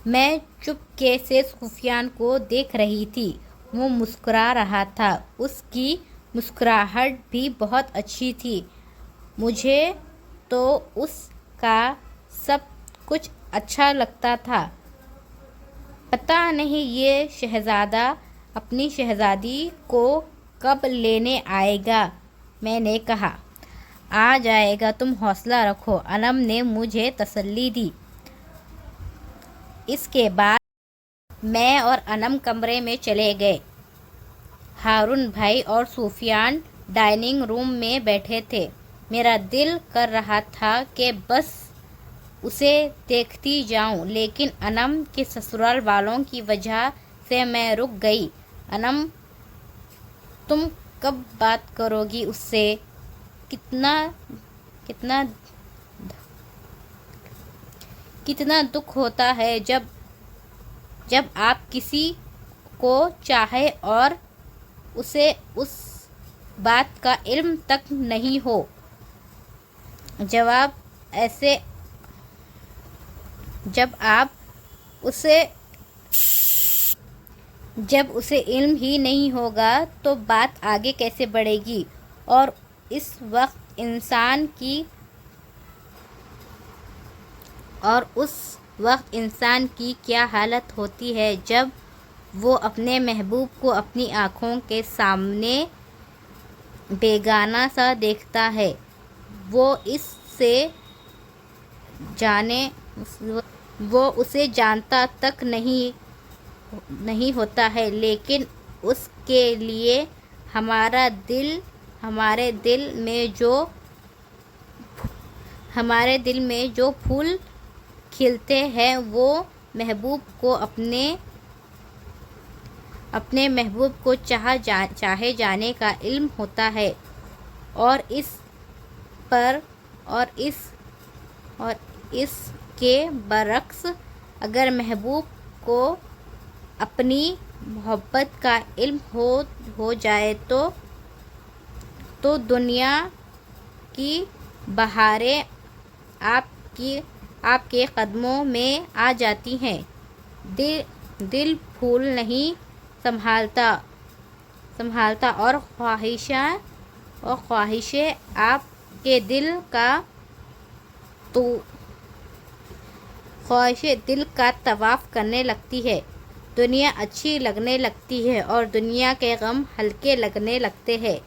میں چپکے سے سفیان کو دیکھ رہی تھی۔ وہ مسکرا رہا تھا۔ اس کی مسکراہٹ بھی بہت اچھی تھی۔ مجھے تو اس کا سب کچھ اچھا لگتا تھا۔ پتہ نہیں یہ شہزادہ اپنی شہزادی کو کب لینے آئے گا؟ میں نے کہا۔ آ جائے گا، تم حوصلہ رکھو، انم نے مجھے تسلی دی۔ اس کے بعد میں اور انم کمرے میں چلے گئے۔ ہارون بھائی اور سفیان ڈائننگ روم میں بیٹھے تھے۔ میرا دل کر رہا تھا کہ بس اسے دیکھتی جاؤں، لیکن انم کے سسرال والوں کی وجہ سے میں رک گئی۔ انم، تم کب بات کرو گی اس سے؟ کتنا دکھ ہوتا ہے جب آپ کسی کو چاہیں اور اسے اس بات کا علم تک نہیں ہو۔ جب اسے علم ہی نہیں ہوگا تو بات آگے کیسے بڑھے گی؟ اور اس وقت انسان کی کیا حالت ہوتی ہے جب وہ اپنے محبوب کو اپنی آنکھوں کے سامنے بیگانہ سا دیکھتا ہے۔ وہ اسے جانتا تک نہیں ہوتا ہے، لیکن اس کے لیے ہمارے دل میں جو پھول کھلتے ہیں وہ اپنے محبوب کو چاہے جانے کا علم ہوتا ہے، اور اس کے برعکس اگر محبوب کو اپنی محبت کا علم ہو جائے تو دنیا کی بہاریں آپ کے قدموں میں آ جاتی ہیں۔ دل پھول نہیں سنبھالتا، اور خواہشیں آپ کے دل کا طواف کرنے لگتی ہیں۔ دنیا اچھی لگنے لگتی ہے اور دنیا کے غم ہلکے لگنے لگتے ہیں۔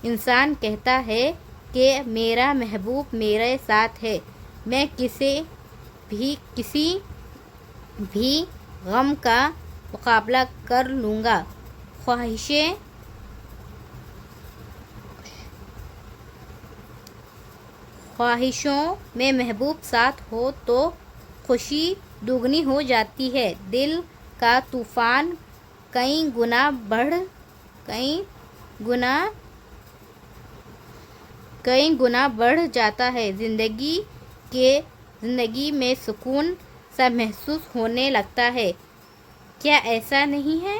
انسان کہتا ہے کہ میرا محبوب میرے ساتھ ہے، میں کسی بھی غم کا مقابلہ کر لوں گا۔ خواہشوں میں محبوب ساتھ ہو تو خوشی دوگنی ہو جاتی ہے۔ دل کا طوفان کئی گنا بڑھ جاتا ہے۔ زندگی میں سکون سا محسوس ہونے لگتا ہے۔ کیا ایسا نہیں ہے؟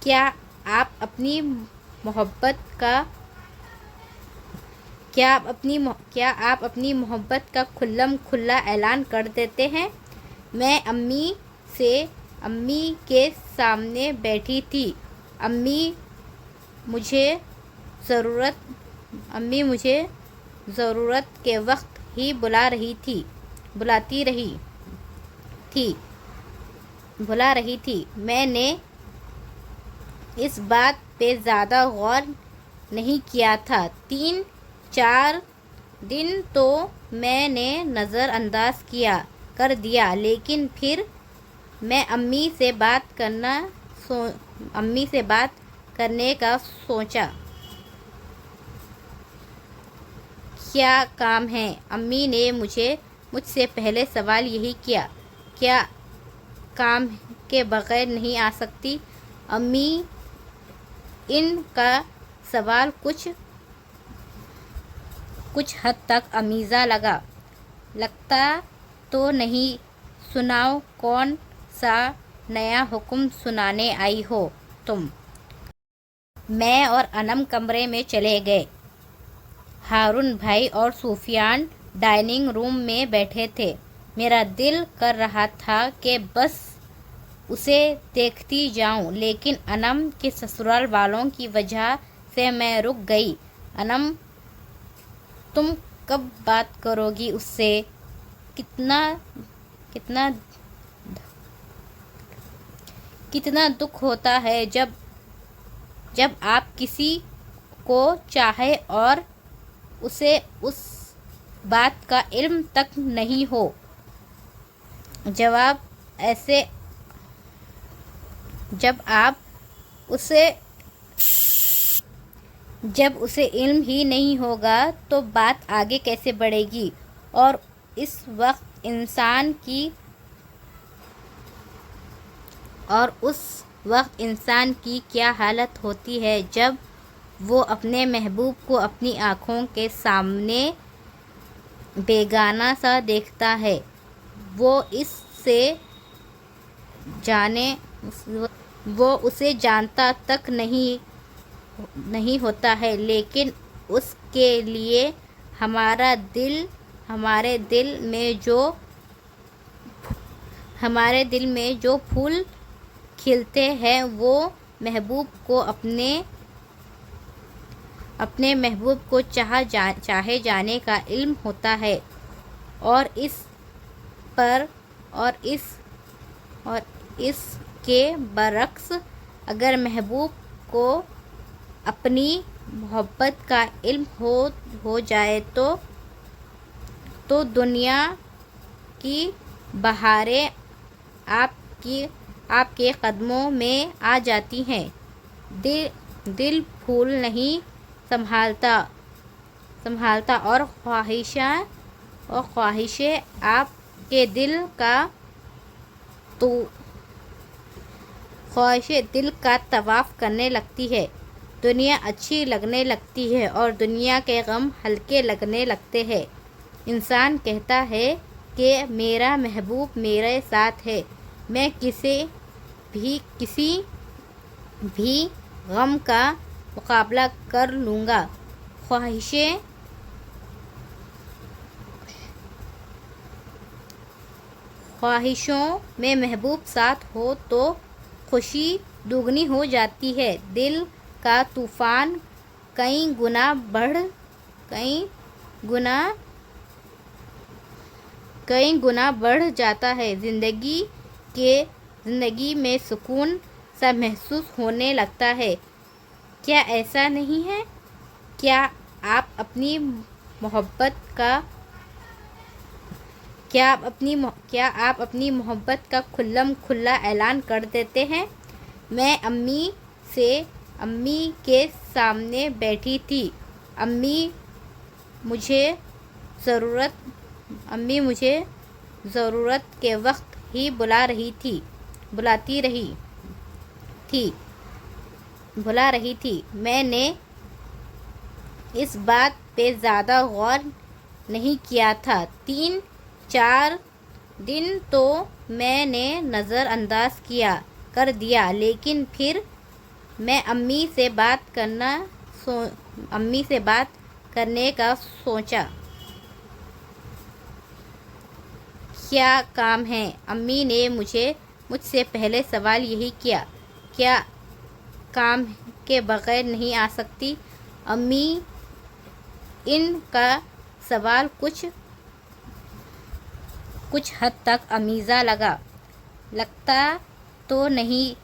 کیا آپ اپنی محبت کا کھلم کھلا اعلان کر دیتے ہیں؟ میں امی کے سامنے بیٹھی تھی۔ امی مجھے ضرورت کے وقت ہی بلاتی رہی تھی۔ میں نے اس بات پہ زیادہ غور نہیں کیا تھا۔ 3-4 دن تو میں نے نظر انداز کر دیا، لیکن پھر میں امی سے بات کرنے کا سوچا۔ کیا کام ہے؟ امی نے مجھ سے پہلے سوال یہی کیا۔ کیا کام کے بغیر نہیں آ سکتی؟ امی، ان کا سوال کچھ حد تک آمیزہ لگتا تو نہیں۔ سناؤ، کون سا نیا حکم سنانے آئی ہو تم؟ میں اور انم کمرے میں چلے گئے۔ ہارون بھائی اور سفیان ڈائننگ روم میں بیٹھے تھے۔ میرا دل کر رہا تھا کہ بس اسے دیکھتی جاؤں، لیکن انم کے سسرال والوں کی وجہ سے میں رک گئی۔ انم، تم کب بات کرو گی اس سے؟ کتنا دکھ ہوتا ہے جب آپ کسی کو چاہیں اور اسے اس بات کا علم تک نہیں ہو۔ ایسے جب اسے علم ہی نہیں ہوگا تو بات آگے کیسے بڑھے گی؟ اور اس وقت انسان کی کیا حالت ہوتی ہے جب وہ اپنے محبوب کو اپنی آنکھوں کے سامنے بیگانہ سا دیکھتا ہے۔ وہ اسے جانتا تک نہیں ہوتا ہے، لیکن اس کے لیے ہمارے دل میں جو پھول کھلتے ہیں وہ اپنے محبوب کو چاہے جانے کا علم ہوتا ہے، اور اس کے برعکس اگر محبوب کو اپنی محبت کا علم ہو جائے تو دنیا کی بہاریں آپ کے قدموں میں آ جاتی ہیں۔ دل پھول نہیں سنبھالتا اور خواہشیں آپ کے دل کا طواف کرنے لگتی ہیں۔ دنیا اچھی لگنے لگتی ہے اور دنیا کے غم ہلکے لگنے لگتے ہیں۔ انسان کہتا ہے کہ میرا محبوب میرے ساتھ ہے، میں کسی بھی غم کا مقابلہ کر لوں گا۔ خواہشوں میں محبوب ساتھ ہو تو خوشی دوگنی ہو جاتی ہے۔ دل کا طوفان کئی گنا بڑھ جاتا ہے۔ زندگی میں سکون سا محسوس ہونے لگتا ہے۔ کیا ایسا نہیں ہے؟ کیا آپ اپنی محبت کا کھلم کھلا اعلان کر دیتے ہیں؟ میں امی کے سامنے بیٹھی تھی۔ امی مجھے ضرورت کے وقت ہی بلا رہی تھی۔ میں نے اس بات پہ زیادہ غور نہیں کیا تھا۔ 3-4 دن تو میں نے نظر انداز کر دیا، لیکن پھر میں امی سے بات کرنے کا سوچا۔ کیا کام ہے؟ امی نے مجھ سے پہلا سوال یہی کیا۔ کیا کام کے بغیر نہیں آ سکتی؟ امی ان کا سوال کچھ حد تک آمیزہ لگتا تو نہیں۔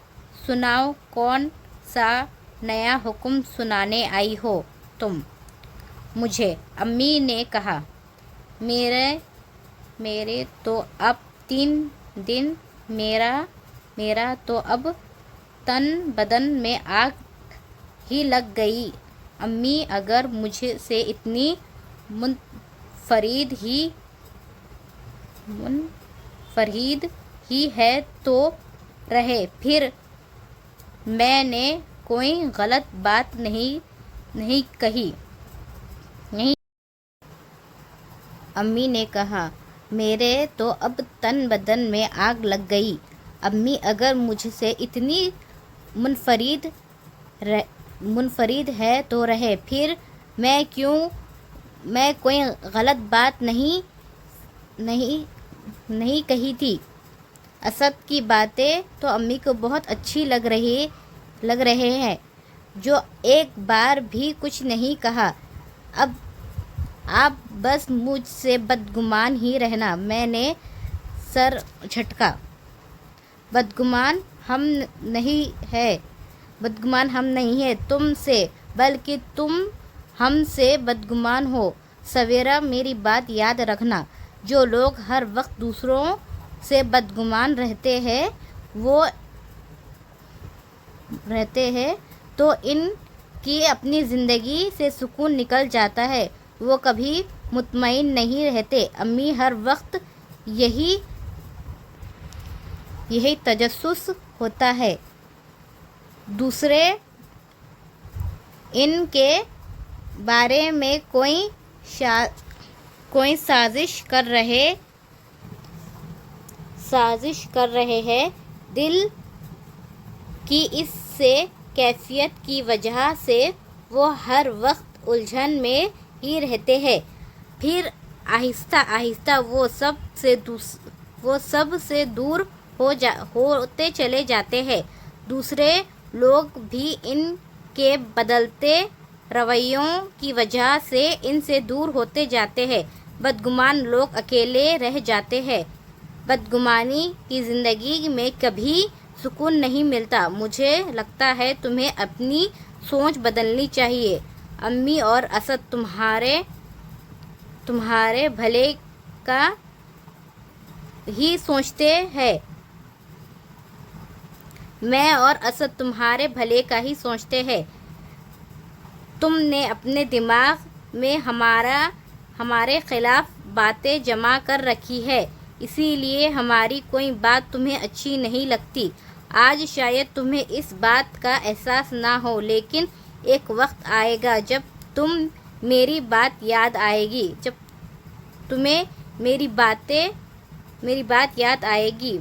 سناؤ، کون سا نیا حکم سنانے آئی ہو تم مجھے؟ امی نے کہا۔ میرے تو اب 3 دن میرا تو اب تن بدن میں آگ ہی لگ گئی۔ امی اگر مجھ سے اتنی منفرد ہی ہے تو رہے، پھر میں نے کوئی غلط بات نہیں کہی۔ امی نے کہا، میرے تو اب تن بدن میں آگ لگ گئی۔ امی اگر مجھ سے اتنی منفرد ہے تو رہے، پھر میں کوئی غلط بات نہیں کہی تھی۔ اسد کی باتیں تو امی کو بہت اچھی لگ رہے ہیں، جو ایک بار بھی کچھ نہیں کہا۔ اب آپ بس مجھ سے بدگمان ہی رہنا۔ میں نے سر جھٹکا۔ بدگمان ہم نہیں ہیں تم سے، بلکہ تم ہم سے بدگمان ہو۔ سویرا، میری بات یاد رکھنا، جو لوگ ہر وقت دوسروں سے بدگمان رہتے ہیں تو ان کی اپنی زندگی سے سکون نکل جاتا ہے، وہ کبھی مطمئن نہیں رہتے۔ امی ہر وقت یہی تجسس ہوتا ہے دوسرے ان کے بارے میں کوئی سازش کر رہے ہیں۔ دل کی اس کیفیت کی وجہ سے وہ ہر وقت الجھن میں ہی رہتے ہیں، پھر آہستہ آہستہ وہ سب سے دور ہوتے چلے جاتے ہیں۔ دوسرے لوگ بھی ان کے بدلتے رویوں کی وجہ سے ان سے دور ہوتے جاتے ہیں۔ بدگمان لوگ اکیلے رہ جاتے ہیں۔ بدگمانی کی زندگی میں کبھی سکون نہیں ملتا۔ مجھے لگتا ہے تمہیں اپنی سوچ بدلنی چاہیے۔ امی اور اسد تمہارے بھلے کا ہی سوچتے ہیں۔ میں اور اسد تمہارے بھلے کا ہی سوچتے ہیں۔ تم نے اپنے دماغ میں ہمارے خلاف باتیں جمع کر رکھی ہیں، اسی لیے ہماری کوئی بات تمہیں اچھی نہیں لگتی۔ آج شاید تمہیں اس بات کا احساس نہ ہو، لیکن ایک وقت آئے گا جب تمہیں میری بات یاد آئے گی۔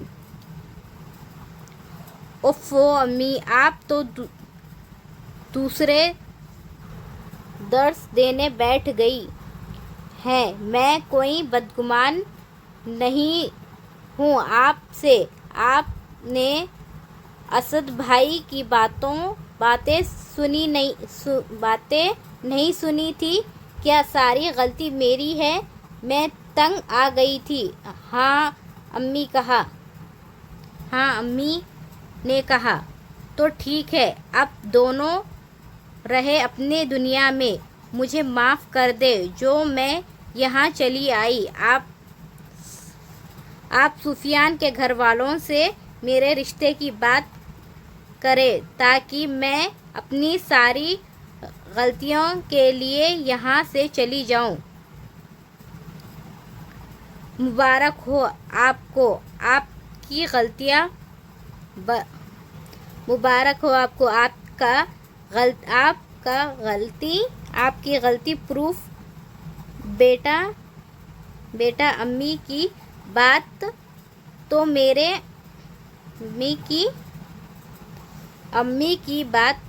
اوفو امی، آپ تو دوسرے درس دینے بیٹھ گئی ہیں۔ میں کوئی بدگمان نہیں ہوں آپ سے۔ آپ نے اسد بھائی کی باتیں نہیں سنی تھیں کیا؟ ساری غلطی میری ہے، میں تنگ آ گئی تھی۔ ہاں امی نے کہا۔ تو ٹھیک ہے، اب دونوں رہے اپنی دنیا میں، مجھے معاف کر دیں جو میں یہاں چلی آئی۔ آپ سفیان کے گھر والوں سے میرے رشتے کی بات کریں تاکہ میں اپنی ساری غلطیوں کے لیے یہاں سے چلی جاؤں۔ مبارک ہو آپ کو، آپ کی غلطی پروف۔ بیٹا امی کی بات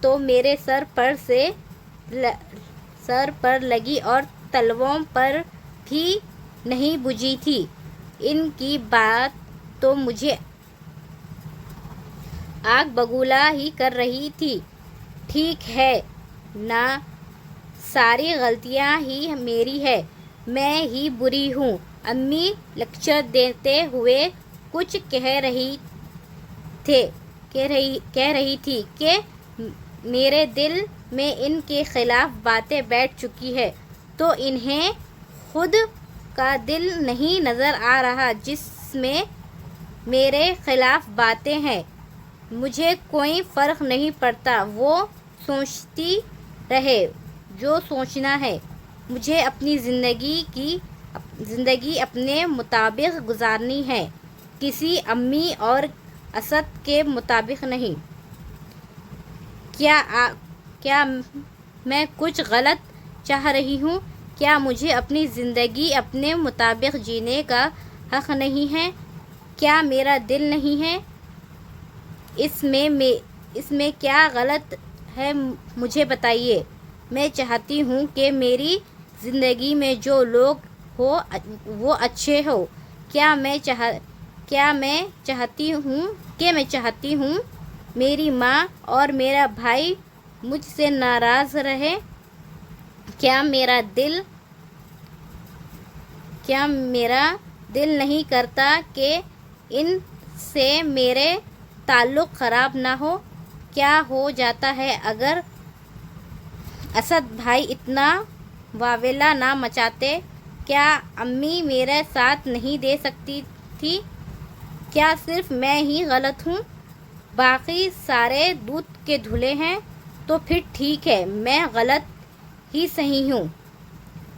تو میرے سر پر لگی اور تلووں پر بھی نہیں بجھی تھی۔ ان کی بات تو مجھے آگ بگولا ہی کر رہی تھی۔ ٹھیک ہے نا، ساری غلطیاں ہی میری ہیں، میں ہی بری ہوں۔ امی لیکچر دیتے ہوئے کچھ کہہ رہی تھی کہ میرے دل میں ان کے خلاف باتیں بیٹھ چکی ہیں، تو انہیں خود کا دل نہیں نظر آ رہا جس میں میرے خلاف باتیں ہیں۔ مجھے کوئی فرق نہیں پڑتا، وہ سوچتی رہے جو سوچنا ہے۔ مجھے اپنی زندگی اپنے مطابق گزارنی ہے، کسی امی اور اسد کے مطابق نہیں۔ کیا میں کچھ غلط چاہ رہی ہوں؟ کیا مجھے اپنی زندگی اپنے مطابق جینے کا حق نہیں ہے؟ کیا میرا دل نہیں ہے؟ اس میں کیا غلط ہے مجھے بتائیے۔ میں چاہتی ہوں کہ میری زندگی میں جو لوگ ہوں وہ اچھے ہوں۔ کیا میں چاہتی ہوں میری ماں اور میرا بھائی مجھ سے ناراض رہے؟ کیا میرا دل نہیں کرتا کہ ان سے میرے تعلق خراب نہ ہو؟ کیا ہو جاتا ہے اگر اسد بھائی اتنا واویلا نہ مچاتے؟ کیا امی میرا ساتھ نہیں دے سکتی تھی؟ کیا صرف میں ہی غلط ہوں؟ باقی سارے دودھ کے دھلے ہیں، تو پھر ٹھیک ہے، میں غلط ہی صحیح ہوں۔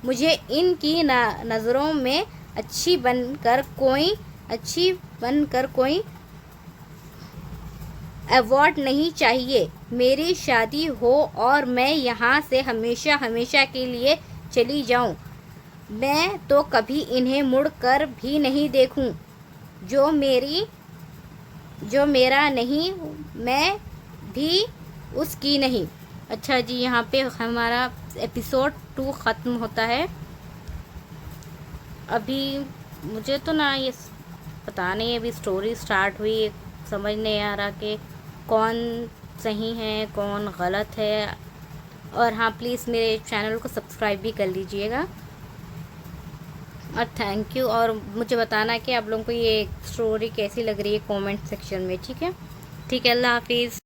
مجھے ان کی نظروں میں اچھی بن کر کوئی ایوارڈ نہیں چاہیے۔ میری شادی ہو اور میں یہاں سے ہمیشہ کے لیے چلی جاؤں، میں تو کبھی انہیں مڑ کر بھی نہیں دیکھوں۔ جو میرا نہیں، میں بھی اس کی نہیں۔ اچھا جی، یہاں پہ ہمارا ایپیسوڈ 2 ختم ہوتا ہے۔ ابھی مجھے تو یہ پتہ نہیں، ابھی سٹوری سٹارٹ ہوئی، سمجھ نہیں آ رہا کہ کون صحیح ہے کون غلط ہے۔ اور ہاں، پلیز میرے چینل کو سبسکرائب بھی کر لیجئے گا، اور تھینک یو۔ اور مجھے بتانا کہ آپ لوگوں کو یہ سٹوری کیسی لگ رہی ہے کومنٹ سیکشن میں، ٹھیک ہے؟ اللہ حافظ۔